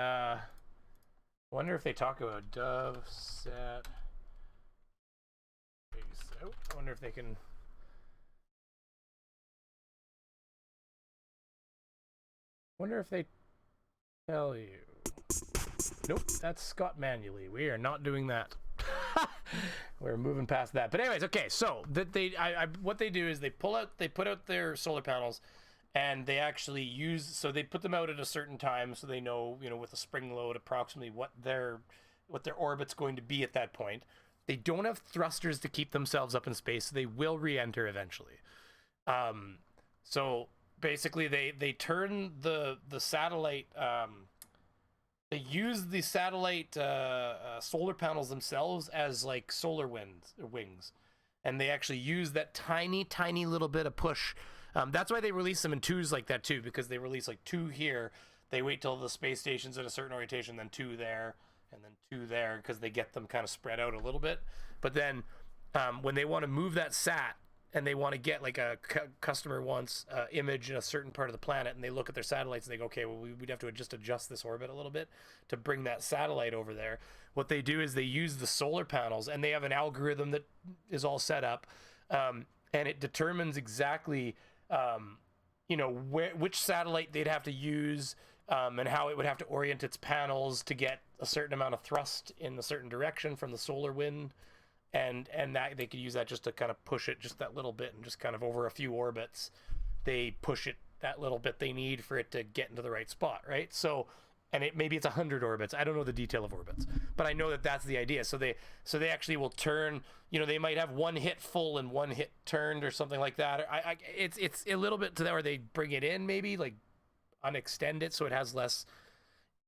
wonder if they talk about dove set face out. I wonder if they can. Wonder if they tell you. Nope, that's Scott manually. We are not doing that. We're moving past that. But anyways, okay. So that what they do is they put out their solar panels, and they actually use. So they put them out at a certain time, so they know, with a spring load approximately what their orbit's going to be at that point. They don't have thrusters to keep themselves up in space, so they will re-enter eventually. So basically, they turn the satellite. They use the satellite solar panels themselves as like solar wings, and they actually use that tiny little bit of push. That's why they release them in twos like that too, because they release like 2 here. They wait till the space station's at a certain orientation, then 2 there, and then 2 there, because they get them kind of spread out a little bit. But then when they want to move that sat, and they want to get like a customer wants image in a certain part of the planet, and they look at their satellites and they go, okay, well, we'd have to just adjust this orbit a little bit to bring that satellite over there. What they do is they use the solar panels, and they have an algorithm that is all set up, and it determines exactly, which satellite they'd have to use, and how it would have to orient its panels to get a certain amount of thrust in a certain direction from the solar wind. And that they could use that just to kind of push it just that little bit, and just kind of over a few orbits, they push it that little bit they need for it to get into the right spot, right? So, and maybe it's 100 orbits. I don't know the detail of orbits, but I know that that's the idea. So they actually will turn. They might have 1 hit full and 1 hit turned or something like that. It's a little bit to that where they bring it in, maybe like unextend it so it has less.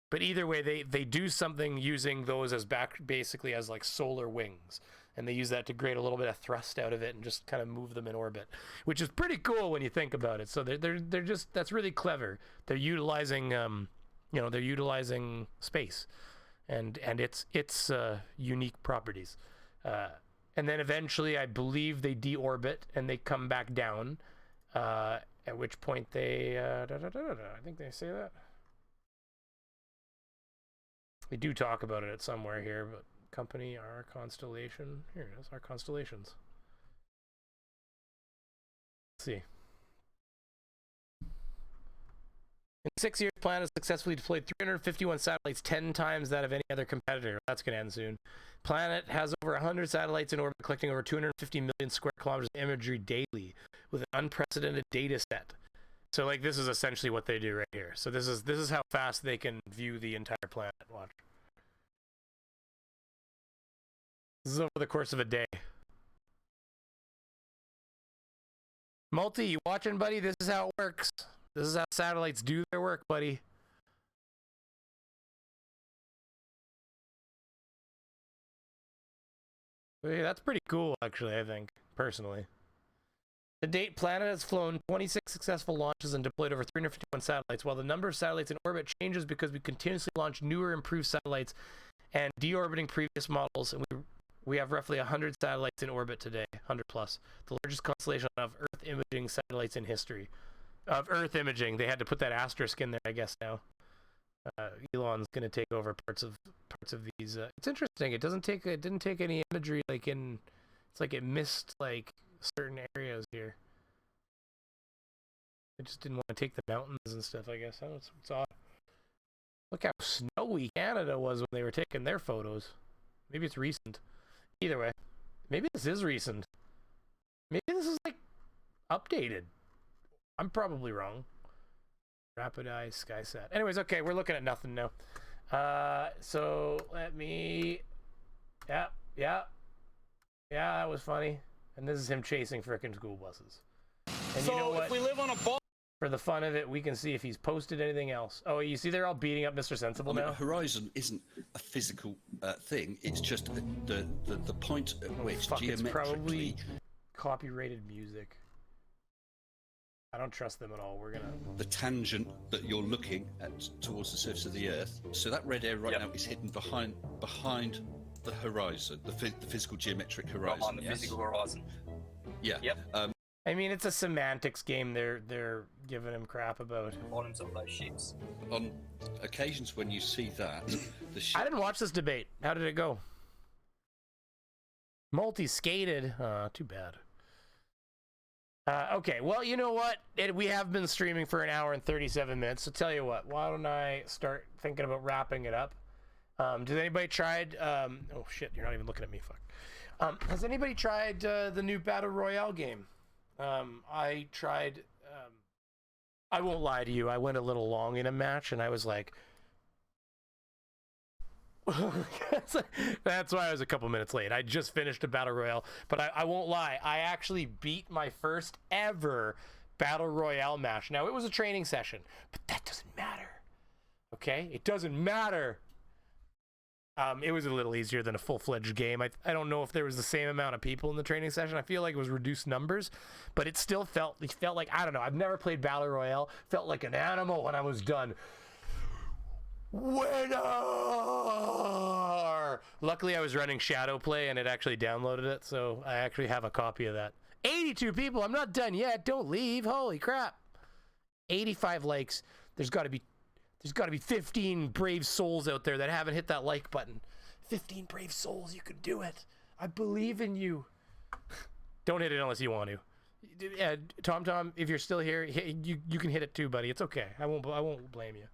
But either way, they do something using those as basically as like solar wings. And they use that to create a little bit of thrust out of it and just kind of move them in orbit, which is pretty cool when you think about it. So they're just, that's really clever. They're utilizing they're utilizing space and its unique properties. And then eventually, I believe they deorbit and they come back down. At which point they I think they say that. We do talk about it somewhere here, but. Company, our constellation. Here it is, our constellations. Let's see. In 6 years, Planet has successfully deployed 351 satellites, 10 times that of any other competitor. That's going to end soon. Planet has over 100 satellites in orbit, collecting over 250 million square kilometers of imagery daily, with an unprecedented data set. So, like, this is essentially what they do right here. So this is how fast they can view the entire planet. Watch. This is over the course of a day. Multi, you watching, buddy? This is how it works. This is how satellites do their work, buddy. Yeah, that's pretty cool, actually, I think, personally. To date, Planet has flown 26 successful launches and deployed over 351 satellites. While the number of satellites in orbit changes because we continuously launch newer, improved satellites and deorbiting previous models, and we have roughly 100 satellites in orbit today, 100 plus. The largest constellation of Earth imaging satellites in history. Of Earth imaging, they had to put that asterisk in there, I guess now. Elon's going to take over parts of these. It's interesting. It didn't take any imagery like in. It's like it missed like certain areas here. It just didn't want to take the mountains and stuff. I guess it's odd. Look how snowy Canada was when they were taking their photos. Maybe it's recent. Either way, maybe this is recent. Maybe this is like updated. I'm probably wrong. Rapid Eye SkySat. Anyways, okay, we're looking at nothing now. So let me. Yeah, that was funny. And this is him chasing frickin' school buses. And so you know what? If we live on a ball. For the fun of it, we can see if he's posted anything else. Oh, you see they're all beating up Mr. Sensible now? Horizon isn't a physical thing. It's just the point at which fuck, geometrically... It's probably copyrighted music. I don't trust them at all. We're gonna... The tangent that you're looking at towards the surface of the Earth. So that red area right now is hidden behind the horizon, the physical geometric horizon. On the physical horizon. Yeah. Yep. I mean, it's a semantics game. They're giving him crap about. Bottoms of those ships. On occasions when you see that, the ship... I didn't watch this debate. How did it go? Multi-skated. Too bad. Okay, well, you know what? We have been streaming for an hour and 37 minutes, so tell you what, why don't I start thinking about wrapping it up? Has anybody tried... oh, shit, you're not even looking at me, fuck. Has anybody tried the new Battle Royale game? I tried... I won't lie to you, I went a little long in a match, and I was like... That's why I was a couple minutes late. I just finished a Battle Royale, but I won't lie. I actually beat my first ever Battle Royale match. Now, it was a training session, but that doesn't matter. Okay? It doesn't matter. It was a little easier than a full-fledged game. I don't know if there was the same amount of people in the training session. I feel like it was reduced numbers, but it still felt like, I don't know. I've never played Battle Royale. Felt like an animal when I was done. Winner! Luckily, I was running Shadow Play and it actually downloaded it, so I actually have a copy of that. 82 people. I'm not done yet. Don't leave. Holy crap! 85 likes. There's got to be 15 brave souls out there that haven't hit that like button. 15 brave souls. You can do it. I believe in you. Don't hit it unless you want to. Tom, if you're still here, you can hit it too, buddy. It's okay. I won't blame you.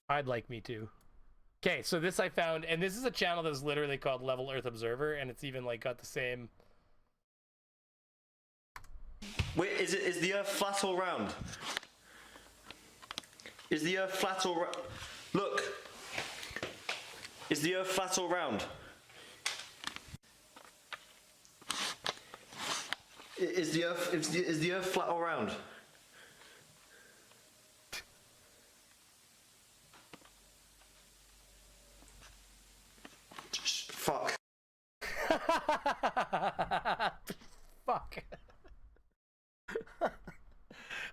I'd like me to. Okay, so this I found, and this is a channel that's literally called Level Earth Observer, and it's even like got the same. Wait, is the Earth flat or round? Is the Earth flat or look? Is the Earth flat or round? Is the Earth flat or round? Fuck. Fuck.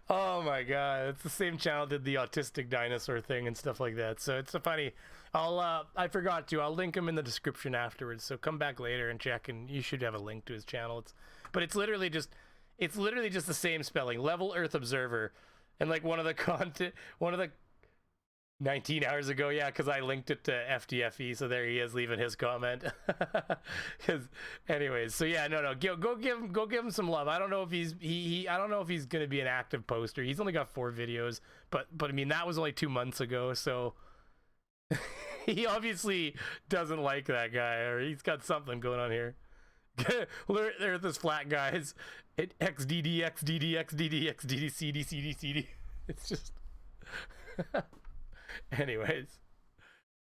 Oh my god, it's the same channel did the autistic dinosaur thing and stuff like that. So it's a funny. I forgot to. I'll link him in the description afterwards. So come back later and check, and you should have a link to his channel. It's literally just the same spelling. Level Earth Observer, and like one of the 19 hours ago, yeah, because I linked it to FTFE, so there he is leaving his comment. Anyways, so yeah, no, go give him some love. I don't know if I don't know if he's gonna be an active poster. He's only got 4 videos, but I mean that was only 2 months ago, so he obviously doesn't like that guy, or he's got something going on here. There's this flat guys. XDD XDD XDD XDD CD CD CD. It's just. Anyways,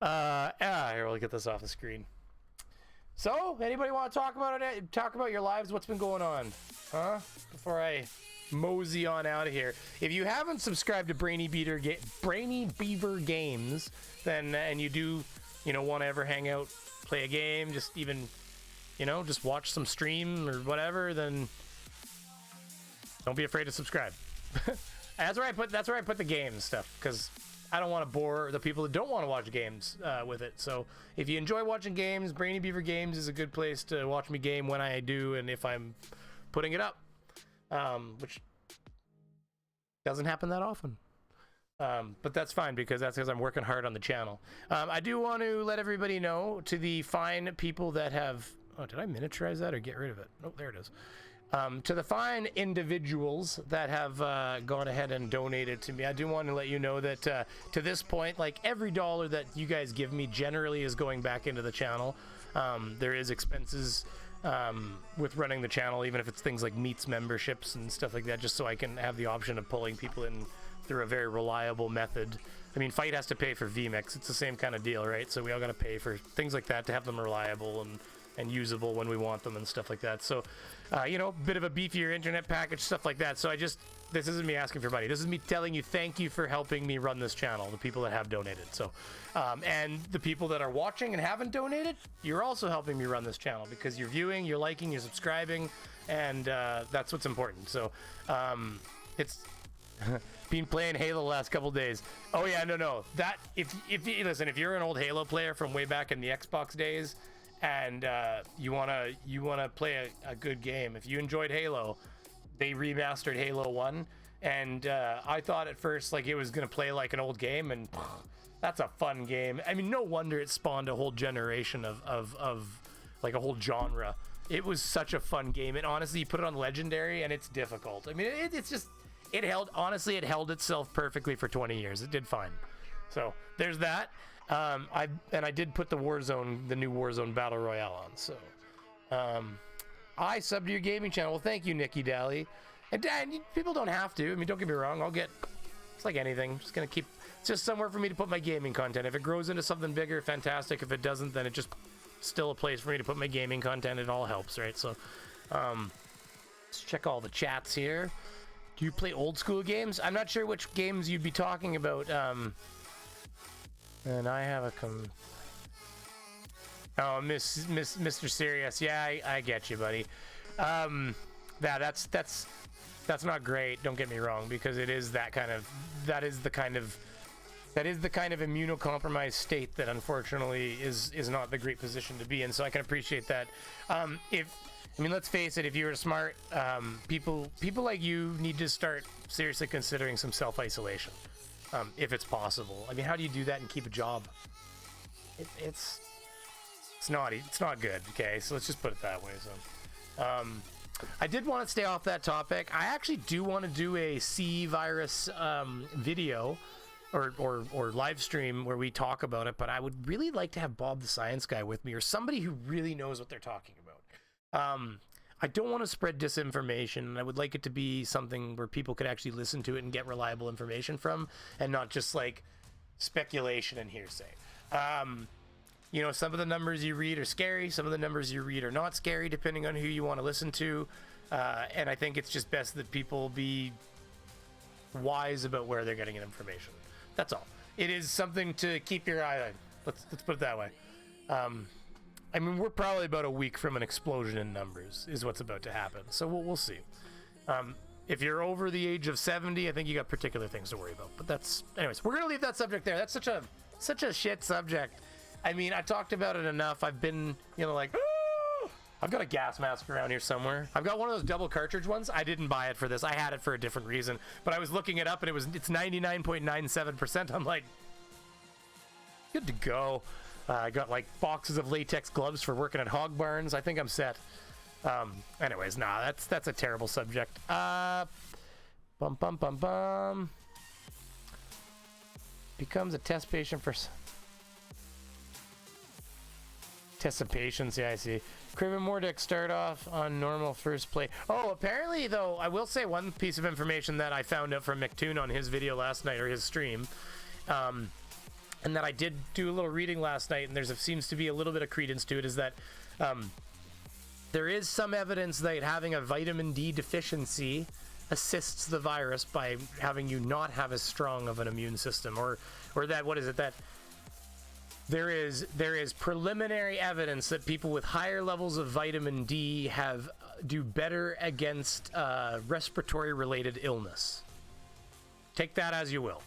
here, we'll get this off the screen. So, anybody want to talk about it? Talk about your lives. What's been going on, huh? Before I mosey on out of here. If you haven't subscribed to Brainy Beaver Games, then and you do, want to ever hang out, play a game, just even, just watch some stream or whatever, then don't be afraid to subscribe. That's where I put the game stuff, because I don't want to bore the people that don't want to watch games with it. So if you enjoy watching games, Brainy Beaver Games is a good place to watch me game when I do and if I'm putting it up, which doesn't happen that often. But that's fine because I'm working hard on the channel. I do want to let everybody know, to the fine people that have... Oh, did I miniaturize that or get rid of it? Oh, there it is. To the fine individuals that have gone ahead and donated to me, I do want to let you know that to this point, like every dollar that you guys give me generally is going back into the channel. There is expenses with running the channel, even if it's things like meets memberships and stuff like that, just so I can have the option of pulling people in through a very reliable method. I mean, Fight has to pay for VMix. It's the same kind of deal, right? So we all got to pay for things like that to have them reliable and usable when we want them and stuff like that. So, bit of a beefier internet package, stuff like that. So this isn't me asking for money. This is me telling you thank you for helping me run this channel, the people that have donated. So, and the people that are watching and haven't donated, you're also helping me run this channel because you're viewing, you're liking, you're subscribing, and that's what's important. So it's been playing Halo the last couple days. Oh yeah, no. That if you listen, if you're an old Halo player from way back in the Xbox days, and you wanna play a good game, if you enjoyed Halo, they remastered Halo 1, and I thought at first like it was gonna play like an old game, and that's a fun game. I mean, no wonder it spawned a whole generation of like a whole genre. It was such a fun game, and honestly, you put it on Legendary, and it's difficult. I mean, it's just. It held itself perfectly for 20 years. It did fine. So there's that. I did put the new Warzone Battle Royale on. So I subbed to your gaming channel. Well, thank you, Nikki Daly. And people don't have to. I mean, don't get me wrong. It's like anything. Just gonna keep. It's just somewhere for me to put my gaming content. If it grows into something bigger, fantastic. If it doesn't, then it just still a place for me to put my gaming content. It all helps, right? So let's check all the chats here. Do you play old school games? I'm not sure which games you'd be talking about. And I have a Mr. Serious. Yeah, I get you, buddy. That's not great. Don't get me wrong, because it is that is the kind of immunocompromised state that unfortunately is not the great position to be in. So I can appreciate that. Let's face it, if you're smart, people like you need to start seriously considering some self-isolation, if it's possible. I mean, how do you do that and keep a job? It's not good, okay? So let's just put it that way. So, I did want to stay off that topic. I actually do want to do a C virus video or live stream where we talk about it, but I would really like to have Bob the Science Guy with me, or somebody who really knows what they're talking about. I don't want to spread disinformation, and I would like it to be something where people could actually listen to it and get reliable information from, and not just like speculation and hearsay. Some of the numbers you read are scary, some of the numbers you read are not scary, depending on who you want to listen to, and I think it's just best that people be wise about where they're getting information. That's all. It is something to keep your eye on. Let's put it that way. We're probably about a week from an explosion in numbers is what's about to happen. So we'll see. If you're over the age of 70, I think you got particular things to worry about. But anyways, we're going to leave that subject there. That's such a shit subject. I mean, I talked about it enough. I've been, I've got a gas mask around here somewhere. I've got one of those double cartridge ones. I didn't buy it for this. I had it for a different reason. But I was looking it up, and it's 99.97%. I'm like, good to go. I got like boxes of latex gloves for working at hog barns. I think I'm set. Anyways, that's a terrible subject. Becomes a test patient for test of patience. Yeah, I see. Craven Mordick start off on normal first play. Oh, apparently though, I will say one piece of information that I found out from McToon on his video last night, or his stream. And that I did do a little reading last night, and there seems to be a little bit of credence to it, is that there is some evidence that having a vitamin D deficiency assists the virus by having you not have as strong of an immune system, or that, what is it, that there is preliminary evidence that people with higher levels of vitamin D do better against respiratory related illness. Take that as you will.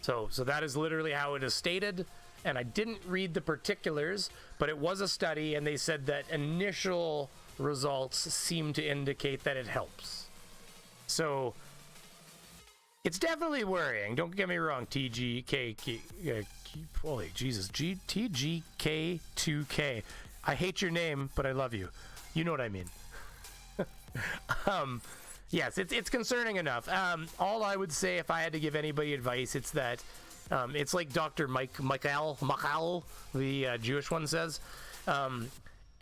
So that is literally how it is stated, and I didn't read the particulars, but it was a study, and they said that initial results seem to indicate that it helps. So it's definitely worrying. Don't get me wrong, holy Jesus, TGK2K. I hate your name, but I love you. You know what I mean. Yes, it's concerning enough. All I would say, if I had to give anybody advice, it's that it's like Dr. Michael, the Jewish one, says.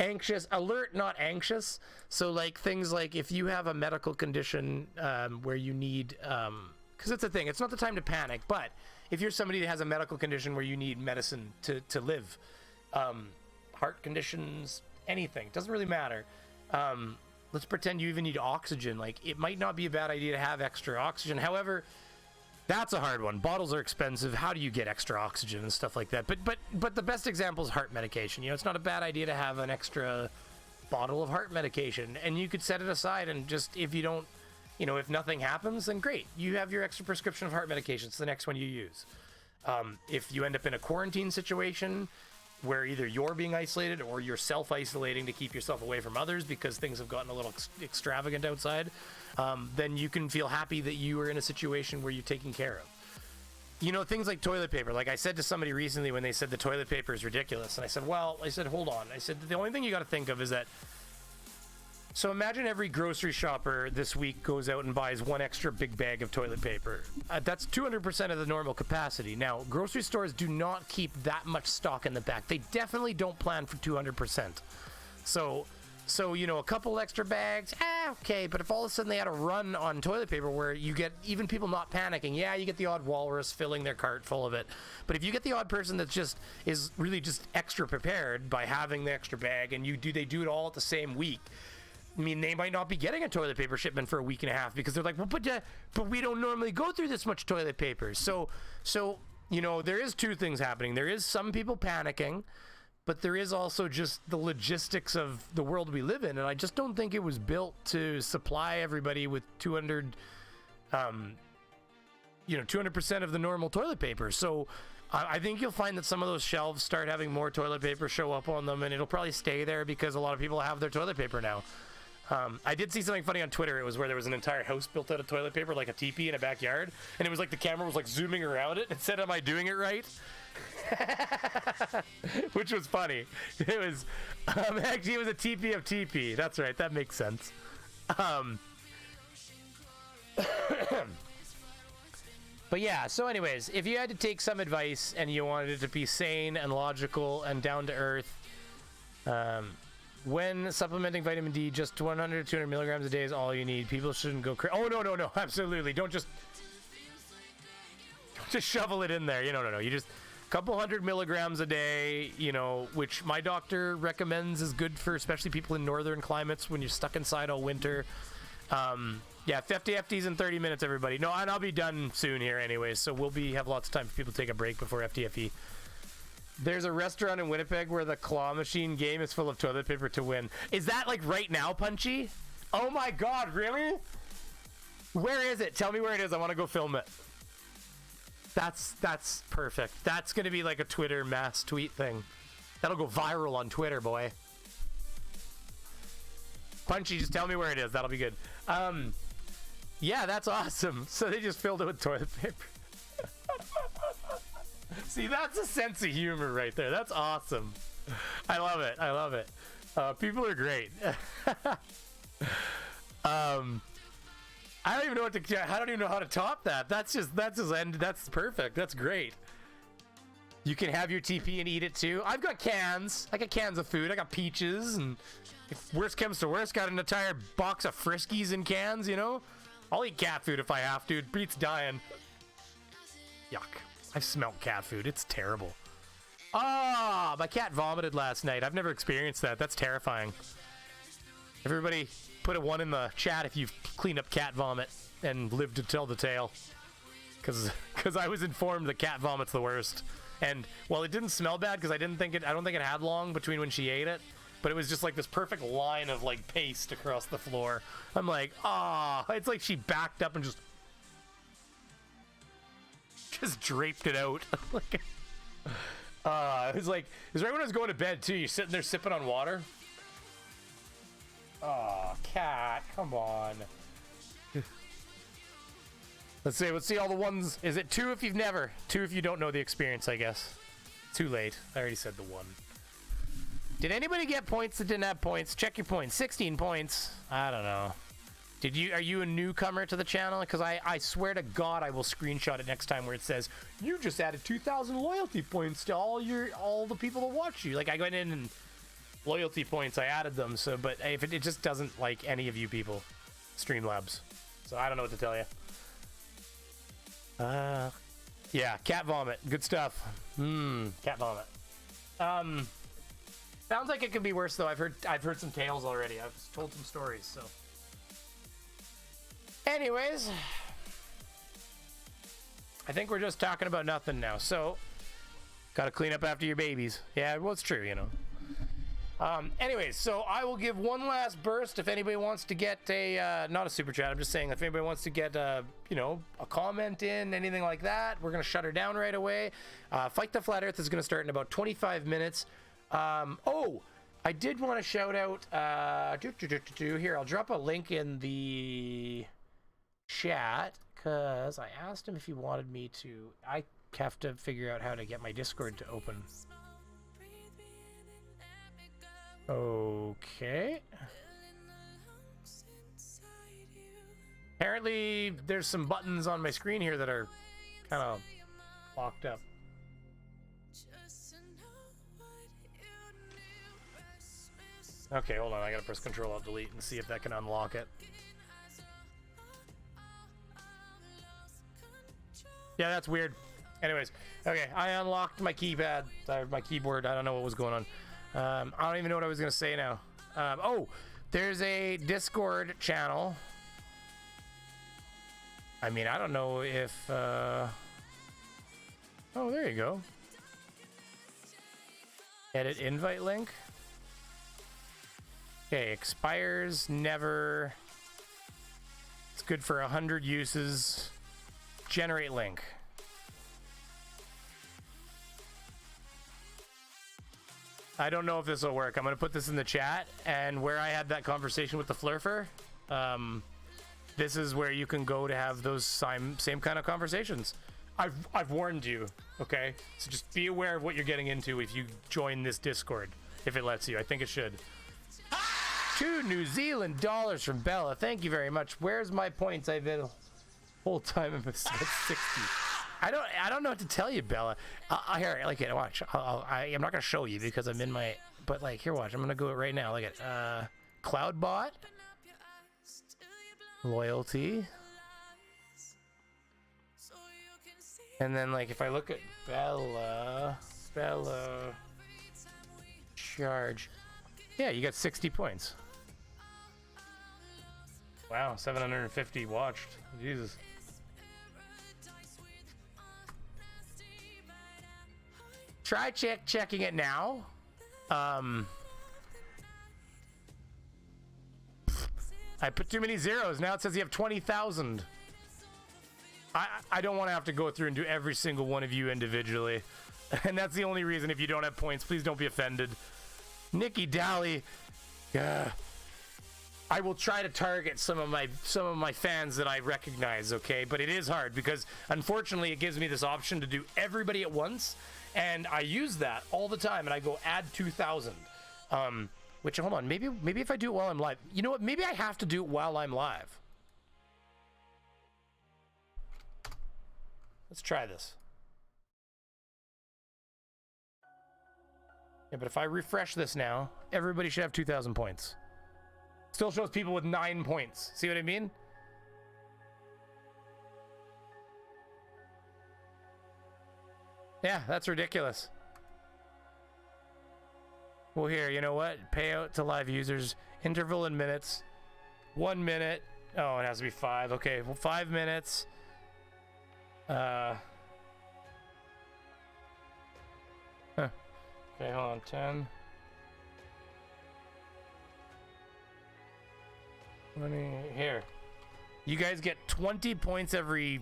Anxious, alert, not anxious. So like things like if you have a medical condition where you need, because it's a thing, it's not the time to panic, but if you're somebody that has a medical condition where you need medicine to live, heart conditions, anything, doesn't really matter. Let's pretend you even need oxygen. Like, it might not be a bad idea to have extra oxygen. However, that's a hard one. Bottles are expensive. How do you get extra oxygen and stuff like that? But the best example is heart medication. It's not a bad idea to have an extra bottle of heart medication, and you could set it aside and just, if you don't, if nothing happens, then great. You have your extra prescription of heart medication. It's the next one you use. If you end up in a quarantine situation where either you're being isolated or you're self-isolating to keep yourself away from others because things have gotten a little extravagant outside, then you can feel happy that you are in a situation where you're taken care of. Things like toilet paper. Like I said to somebody recently when they said the toilet paper is ridiculous, and I said, hold on. I said, the only thing you got to think of is that, so imagine every grocery shopper this week goes out and buys one extra big bag of toilet paper. That's 200% of the normal capacity. Now, grocery stores do not keep that much stock in the back. They definitely don't plan for 200%. So a couple extra bags, okay. But if all of a sudden they had a run on toilet paper where you get even people not panicking, you get the odd walrus filling their cart full of it. But if you get the odd person that is really just extra prepared by having the extra bag, and they do it all at the same week, I mean, they might not be getting a toilet paper shipment for a week and a half because they're like, well, but we don't normally go through this much toilet paper. So there is two things happening. There is some people panicking, but there is also just the logistics of the world we live in. And I just don't think it was built to supply everybody with 200% of the normal toilet paper. So I think you'll find that some of those shelves start having more toilet paper show up on them, and it'll probably stay there because a lot of people have their toilet paper now. I did see something funny on Twitter. It was where there was an entire house built out of toilet paper, like a teepee in a backyard, and it was like the camera was like zooming around it and said, "Am I doing it right?" Which was funny. It was actually it was a teepee of teepee. That's right. That makes sense. But yeah. So, anyways, if you had to take some advice and you wanted it to be sane and logical and down to earth, when supplementing vitamin D, just 100 to 200 milligrams a day is all you need. People shouldn't go crazy. Oh, no, absolutely. Don't just shovel it in there. No. You just a couple hundred milligrams a day, which my doctor recommends is good for especially people in northern climates when you're stuck inside all winter. 50 FTs in 30 minutes, everybody. No, and I'll be done soon here anyways, so we'll have lots of time for people to take a break before FTFE. There's a restaurant in Winnipeg where the claw machine game is full of toilet paper to win. Is that like right now, Punchy? Oh my god, really? Where is it? Tell me where it is. I want to go film it. That's perfect. That's going to be like a Twitter mass tweet thing. That'll go viral on Twitter, boy. Punchy, just tell me where it is. That'll be good. Yeah, that's awesome. So they just filled it with toilet paper. See, that's a sense of humor right there. That's awesome. I love it. People are great. I don't even know I don't even know how to top that. That's perfect. That's great. You can have your TP and eat it too. I've got cans. I got cans of food. I got peaches, and if worst comes to worst, got an entire box of Friskies in cans, I'll eat cat food if I have to. It beats dying. Yuck. I smelled cat food. It's terrible. My cat vomited last night. I've never experienced that. That's terrifying. Everybody put a 1 in the chat if you've cleaned up cat vomit and lived to tell the tale. Because I was informed that cat vomit's the worst. And while it didn't smell bad, because I don't think it had long between when she ate it, but it was just like this perfect line of like paste across the floor. I'm like, it's like she backed up and just draped it out. It was right when I was going to bed too. You're sitting there sipping on water. Cat, come on. Let's see all the ones. Is it 2 if you've never? 2 if you don't know the experience, I guess. Too late. I already said the 1. Did anybody get points that didn't have points? Check your points. 16 points. I don't know. Are you a newcomer to the channel? Because I swear to God I will screenshot it next time where it says you just added 2,000 loyalty points to all the people that watch you. Like I went in and loyalty points, I added them. So, but if it just doesn't like any of you people, Streamlabs. So I don't know what to tell you. Yeah, cat vomit. Good stuff. Cat vomit. Sounds like it could be worse though. I've heard some tales already. I've told some stories. So, anyways, I think we're just talking about nothing now. So, gotta clean up after your babies. Yeah, well, it's true, Anyways, so I will give one last burst if anybody wants to get a, not a super chat, I'm just saying if anybody wants to get a, you know, a comment in, anything like that, we're going to shut her down right away. Fight the Flat Earth is going to start in about 25 minutes. Oh, I did want to shout out, here, I'll drop a link in the chat, because I asked him if he wanted me to, I have to figure out how to get my Discord to open. Okay. Apparently, there's some buttons on my screen here that are kind of locked up. Okay, hold on. I gotta press Control-Alt-Delete and see if that can unlock it. Yeah, that's weird. Anyways, okay, I unlocked my keypad, my keyboard. I don't know what was going on. I don't even know what I was going to say now. Oh, there's a Discord channel. I mean, I don't know if... Oh, there you go. Edit invite link. Okay, expires never. It's good for 100 uses. Generate link. I don't know if this will work. I'm going to put this in the chat, and where I had that conversation with the Flurfer, this is where you can go to have those same kind of conversations. I've warned you, okay? So just be aware of what you're getting into if you join this Discord, if it lets you. I think it should. 2 New Zealand dollars from Bella. Thank you very much. Where's my points? I've been the whole time at 60. I don't know what to tell you, Bella. Here, like it. Watch. I'm not gonna show you because I'm in my. But like, here, watch. I'm gonna go it right now. Look at Cloudbot, loyalty, and then like if I look at Bella, charge. Yeah, you got 60 points. Wow, 750 watched. Jesus. Try checking it now. I put too many zeros. Now it says you have 20,000. I don't want to have to go through and do every single one of you individually. And that's the only reason. If you don't have points, please don't be offended. Nikki Daly. I will try to target some of my fans that I recognize, okay? But it is hard because unfortunately it gives me this option to do everybody at once. And I use that all the time, and I go add 2,000. Which, hold on, maybe if I do it while I'm live. You know what? Maybe I have to do it while I'm live. Let's try this. Yeah, but if I refresh this now, everybody should have 2,000 points. Still shows people with 9 points. See what I mean? Yeah, that's ridiculous. Well, here, you know what? Payout to live users. Interval in minutes. 1 minute. Oh, it has to be 5. Okay, well, 5 minutes. Huh. Okay, hold on. 10. 20. Here. You guys get 20 points every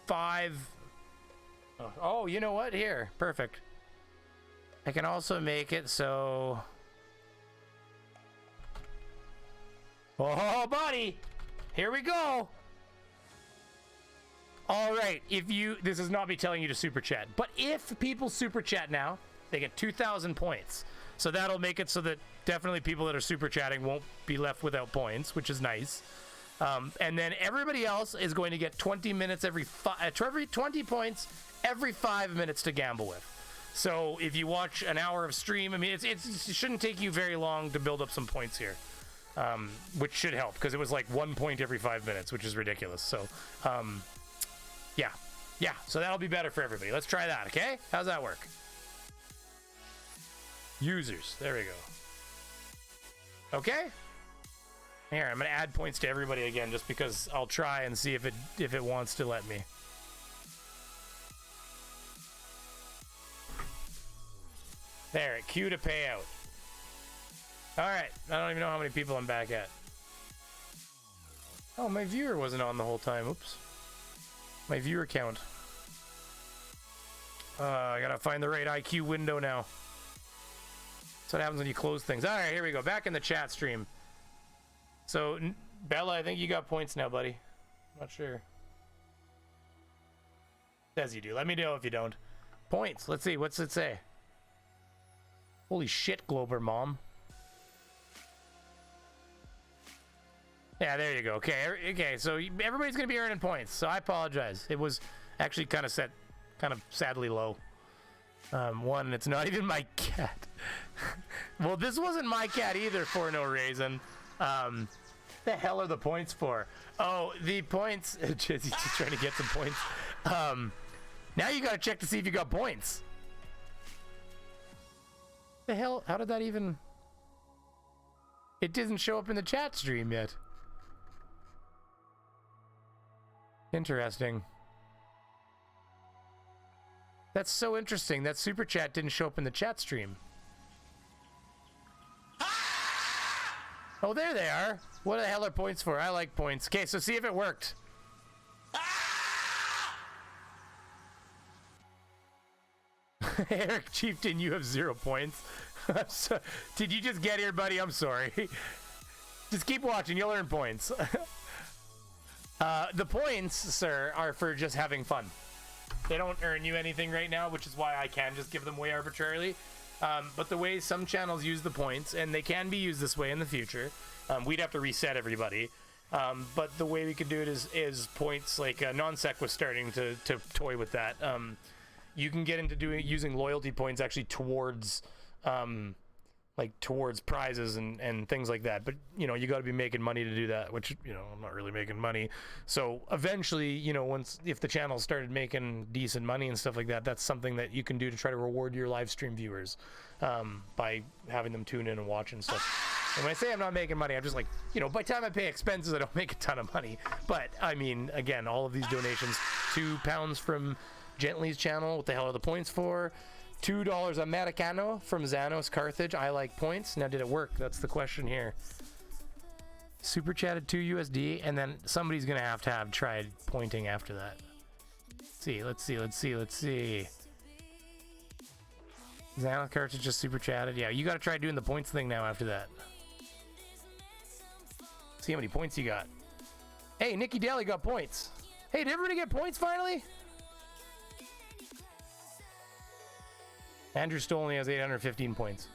5... Oh, you know what? Here. Perfect. I can also make it so... Oh, buddy! Here we go! Alright, if you... This is not me telling you to super chat, but if people super chat now, they get 2,000 points. So that'll make it so that definitely people that are super chatting won't be left without points, which is nice. And then everybody else is going to get 20 minutes every 20 points every 5 minutes to gamble with. So if you watch an hour of stream, I mean, it shouldn't take you very long to build up some points here, which should help because it was like 1 point every 5 minutes, which is ridiculous. So, yeah. So that'll be better for everybody. Let's try that. Okay, how's that work? Users. There we go. Okay. Here, I'm gonna add points to everybody again, just because I'll try and see if it wants to let me. There, cue to payout. Alright, I don't even know how many people I'm back at. Oh, my viewer wasn't on the whole time. Oops. My viewer count. I gotta find the right IQ window now. That's what happens when you close things. Alright, here we go. Back in the chat stream. So, Bella, I think you got points now, buddy. Not sure. Says you do. Let me know if you don't. Points. Let's see. What's it say? Holy shit, Glober Mom. Yeah, there you go. Okay, so everybody's going to be earning points, so I apologize. It was actually kind of sadly low. One, it's not even my cat. Well, this wasn't my cat either for no reason. The hell are the points for? Oh, the points. He's just trying to get some points. Now you got to check to see if you got points. The hell? How did that even... It doesn't show up in the chat stream yet. Interesting. That's so interesting. That super chat didn't show up in the chat stream. Oh, there they are. What the hell are points for? I like points. Okay, so see if it worked. Eric Chieftain, you have 0 points. Did you just get here, buddy? I'm sorry. Just keep watching. You'll earn points. The points, sir, are for just having fun. They don't earn you anything right now, which is why I can just give them away arbitrarily. But the way some channels use the points, and they can be used this way in the future, we'd have to reset everybody. But the way we could do it is points, like Non-Sec was starting to toy with that. You can get into using loyalty points actually towards towards prizes and things like that. But you know, you got to be making money to do that, which, you know, I'm not really making money. So eventually, you know, if the channel started making decent money and stuff like that, that's something that you can do to try to reward your live stream viewers by having them tune in and watch and stuff. And when I say I'm not making money, I'm just like, you know, by the time I pay expenses, I don't make a ton of money. But I mean, again, all of these donations, £2 from Gently's channel, what the hell are the points for? $2 Americano from Xanos Carthage. I like points. Now, did it work? That's the question here. Super chatted 2 USD, and then somebody's gonna have tried pointing after that. Let's see. Xanos Carthage just super chatted. Yeah, you gotta try doing the points thing now after that. See how many points you got. Hey, Nikki Daly got points. Hey, did everybody get points finally? Andrew Stoll only has 815 points.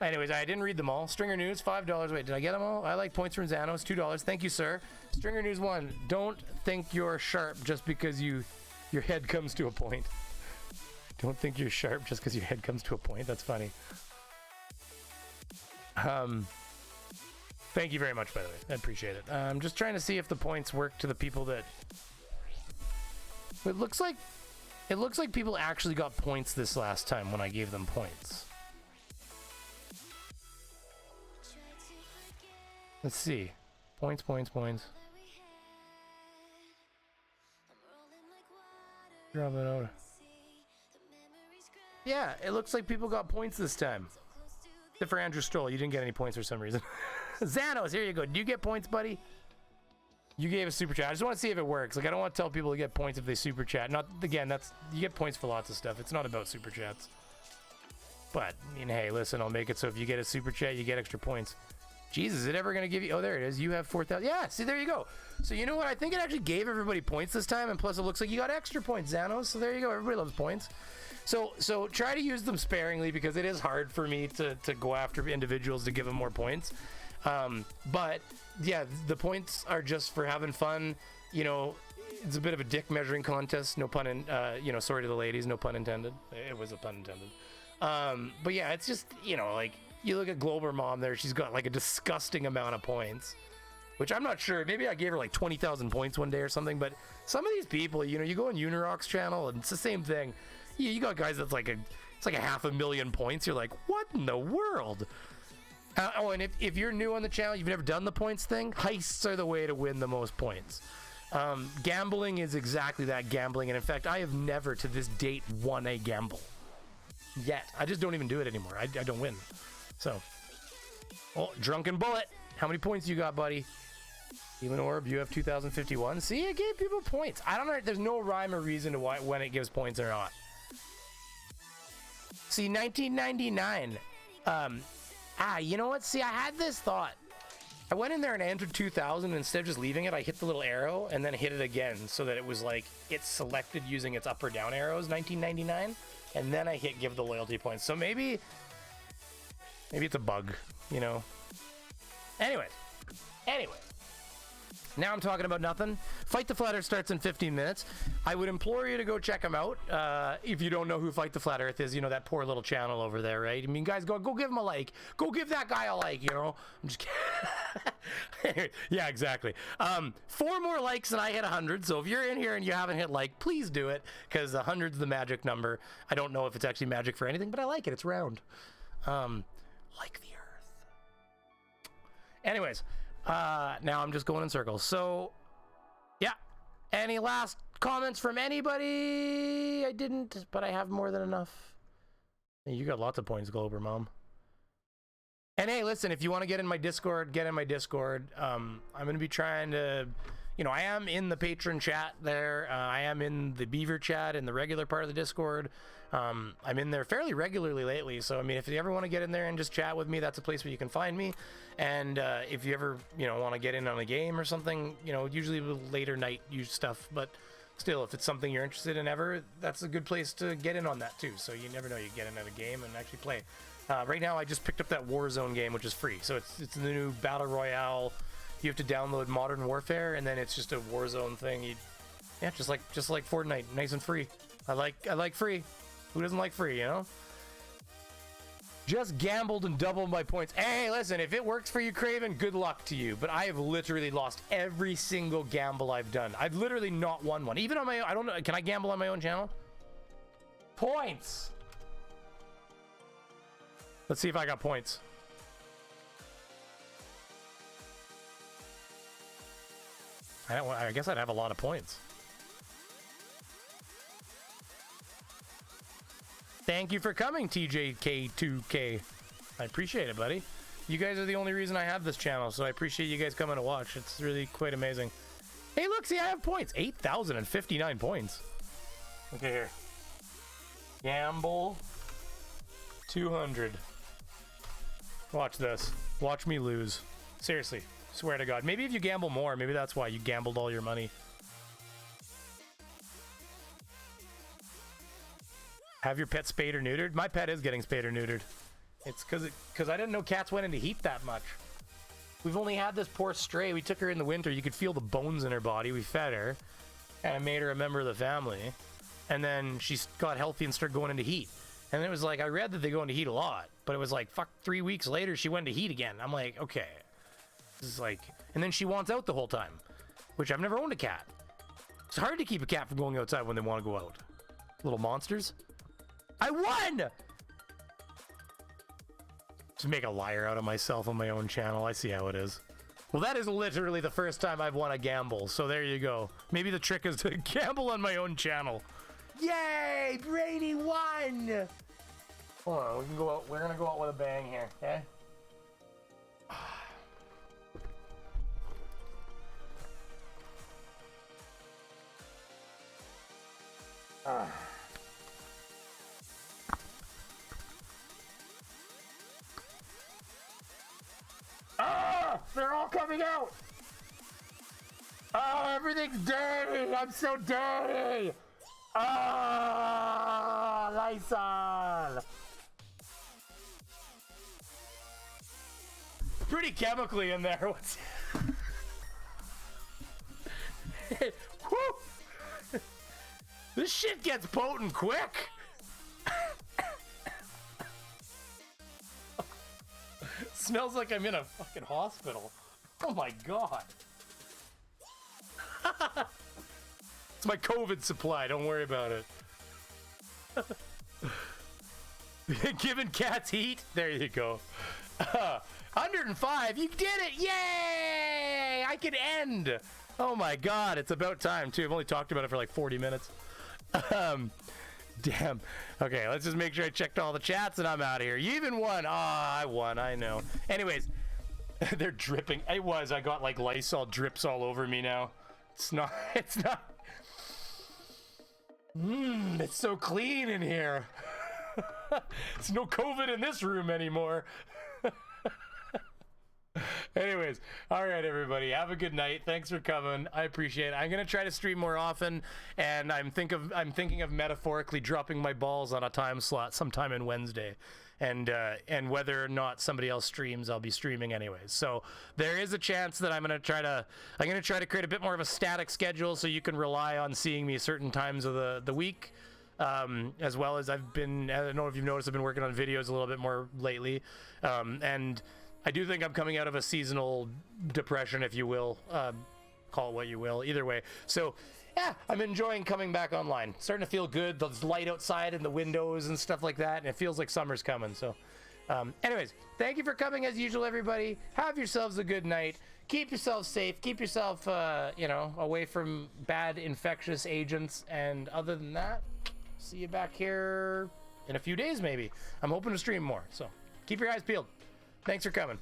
Anyways, I didn't read them all. Stringer News, $5. Wait, did I get them all? I like points from Xanos, $2. Thank you, sir. Stringer News 1, don't think you're sharp just because your head comes to a point. Don't think you're sharp just because your head comes to a point. That's funny. Thank you very much, by the way. I appreciate it. I'm just trying to see if the points work to the people that... It looks like people actually got points this last time when I gave them points. Let's see. Points. Drop it out. Yeah, it looks like people got points this time. Except for Andrew Stoll. You didn't get any points for some reason. Xanos, here you go. Do you get points, buddy? You gave a super chat. I just want to see if it works. Like, I don't want to tell people to get points if they super chat. Not, again, you get points for lots of stuff. It's not about super chats. But, I mean, hey, listen, I'll make it so if you get a super chat, you get extra points. Jesus, is it ever going to give you... Oh, there it is. You have 4,000. Yeah, see, there you go. So, you know what? I think it actually gave everybody points this time, and plus it looks like you got extra points, Xanos. So, there you go. Everybody loves points. So try to use them sparingly, because it is hard for me to go after individuals to give them more points. But yeah, the points are just for having fun. You know, it's a bit of a dick measuring contest. No pun in, you know, sorry to the ladies, no pun intended. It was a pun intended. But yeah, it's just, you know, like, you look at Glober Mom there, she's got like a disgusting amount of points, which I'm not sure. Maybe I gave her like 20,000 points one day or something, but some of these people, you know, you go on UNDERAGE's channel and it's the same thing. You got guys that's like it's like 500,000 points. You're like, what in the world? Oh, and if you're new on the channel, you've never done the points thing, heists are the way to win the most points. Gambling is exactly that, gambling. And in fact, I have never to this date won a gamble. yet. I just don't even do it anymore. I don't win. So, oh, Drunken Bullet. How many points you got, buddy? Healing Orb, you have 2,051. See, I gave people points. I don't know. There's no rhyme or reason to why when it gives points or not. See, 1999. You know what? See, I had this thought. I went in there and I entered 2,000. Instead of just leaving it, I hit the little arrow and then hit it again so that it was like it selected using its up or down arrows. 1999, and then I hit give the loyalty points. So maybe it's a bug, you know. Anyway. Now I'm talking about nothing. Fight the Flat Earth starts in 15 minutes. I would implore you to go check them out. If you don't know who Fight the Flat Earth is, you know, that poor little channel over there, right? I mean, guys, go give him a like. Go give that guy a like, you know? I'm just kidding. Yeah, exactly. 4 more likes and I hit 100. So if you're in here and you haven't hit like, please do it, because 100's the magic number. I don't know if it's actually magic for anything, but I like it. It's round. Like the Earth. Anyways. Now I'm just going in circles. So, yeah. Any last comments from anybody? I didn't, but I have more than enough. Hey, you got lots of points, Glober Mom. And hey, listen, if you want to get in my Discord, get in my Discord. I'm going to be trying to, you know, I am in the patron chat there. I am in the Beaver chat in the regular part of the Discord. I'm in there fairly regularly lately, so I mean, if you ever want to get in there and just chat with me, that's a place where you can find me. And if you ever, you know, want to get in on a game or something, you know, usually later night use stuff, but still, if it's something you're interested in ever, that's a good place to get in on that too. So you never know, you get in at a game and actually play. Right now, I just picked up that Warzone game, which is free. So it's the new Battle Royale. You have to download Modern Warfare, and then it's just a Warzone thing. Yeah, just like Fortnite, nice and free. I like free. Who doesn't like free, you know? Just gambled and doubled my points. Hey, listen, if it works for you, Craven, good luck to you. But I have literally lost every single gamble I've done. I've literally not won one. Even on my own, I don't know, can I gamble on my own channel? Points! Let's see if I got points. I guess I'd have a lot of points. Thank you for coming, TJK2K. I appreciate it, buddy. You guys are the only reason I have this channel, so I appreciate you guys coming to watch. It's really quite amazing. Hey, look, see, I have points. 8,059 points. Okay, here. Gamble 200. Watch this. Watch me lose. Seriously. Swear to God. Maybe if you gamble more, maybe that's why you gambled all your money. Have your pet spayed or neutered? My pet is getting spayed or neutered. It's because I didn't know cats went into heat that much. We've only had this poor stray. We took her in the winter. You could feel the bones in her body. We fed her. And I made her a member of the family. And then she got healthy and started going into heat. And it was like, I read that they go into heat a lot. But it was like, fuck, 3 weeks later, she went into heat again. I'm like, okay. This is like... And then she wants out the whole time. Which I've never owned a cat. It's hard to keep a cat from going outside when they want to go out. Little monsters. I won! Just make a liar out of myself on my own channel. I see how it is. Well, that is literally the first time I've won a gamble. So there you go. Maybe the trick is to gamble on my own channel. Yay! Brady won! Hold on, we can go out. We're gonna go out with a bang here, okay? They're all coming out! Oh, everything's dirty! I'm so dirty! Ah, Lysol! Pretty chemically in there. What's... Woo! This shit gets potent quick! Smells like I'm in a fucking hospital. Oh my God. It's my COVID supply, don't worry about it. Giving cats heat? There you go. 105, you did it! Yay! I can end! Oh my God, it's about time too. I've only talked about it for like 40 minutes. Damn. Okay, let's just make sure I checked all the chats and I'm out of here. You even won. I won. I know. Anyways, they're dripping. I got like Lysol drips all over me now. It's not. It's so clean in here. There's no COVID in this room anymore. Anyways, all right, everybody, have a good night. Thanks for coming. I appreciate it. I'm gonna try to stream more often, and I'm thinking of metaphorically dropping my balls on a time slot sometime in Wednesday, and whether or not somebody else streams, I'll be streaming anyways. So there is a chance that I'm gonna try to create a bit more of a static schedule so you can rely on seeing me certain times of the week. As well as I don't know if you've noticed, I've been working on videos a little bit more lately, and I do think I'm coming out of a seasonal depression, if you will. Call it what you will. Either way. So, yeah, I'm enjoying coming back online. Starting to feel good. There's light outside in the windows and stuff like that, and it feels like summer's coming. So, anyways, thank you for coming as usual, everybody. Have yourselves a good night. Keep yourself safe. Keep yourself, away from bad infectious agents. And other than that, see you back here in a few days, maybe. I'm hoping to stream more. So, keep your eyes peeled. Thanks for coming.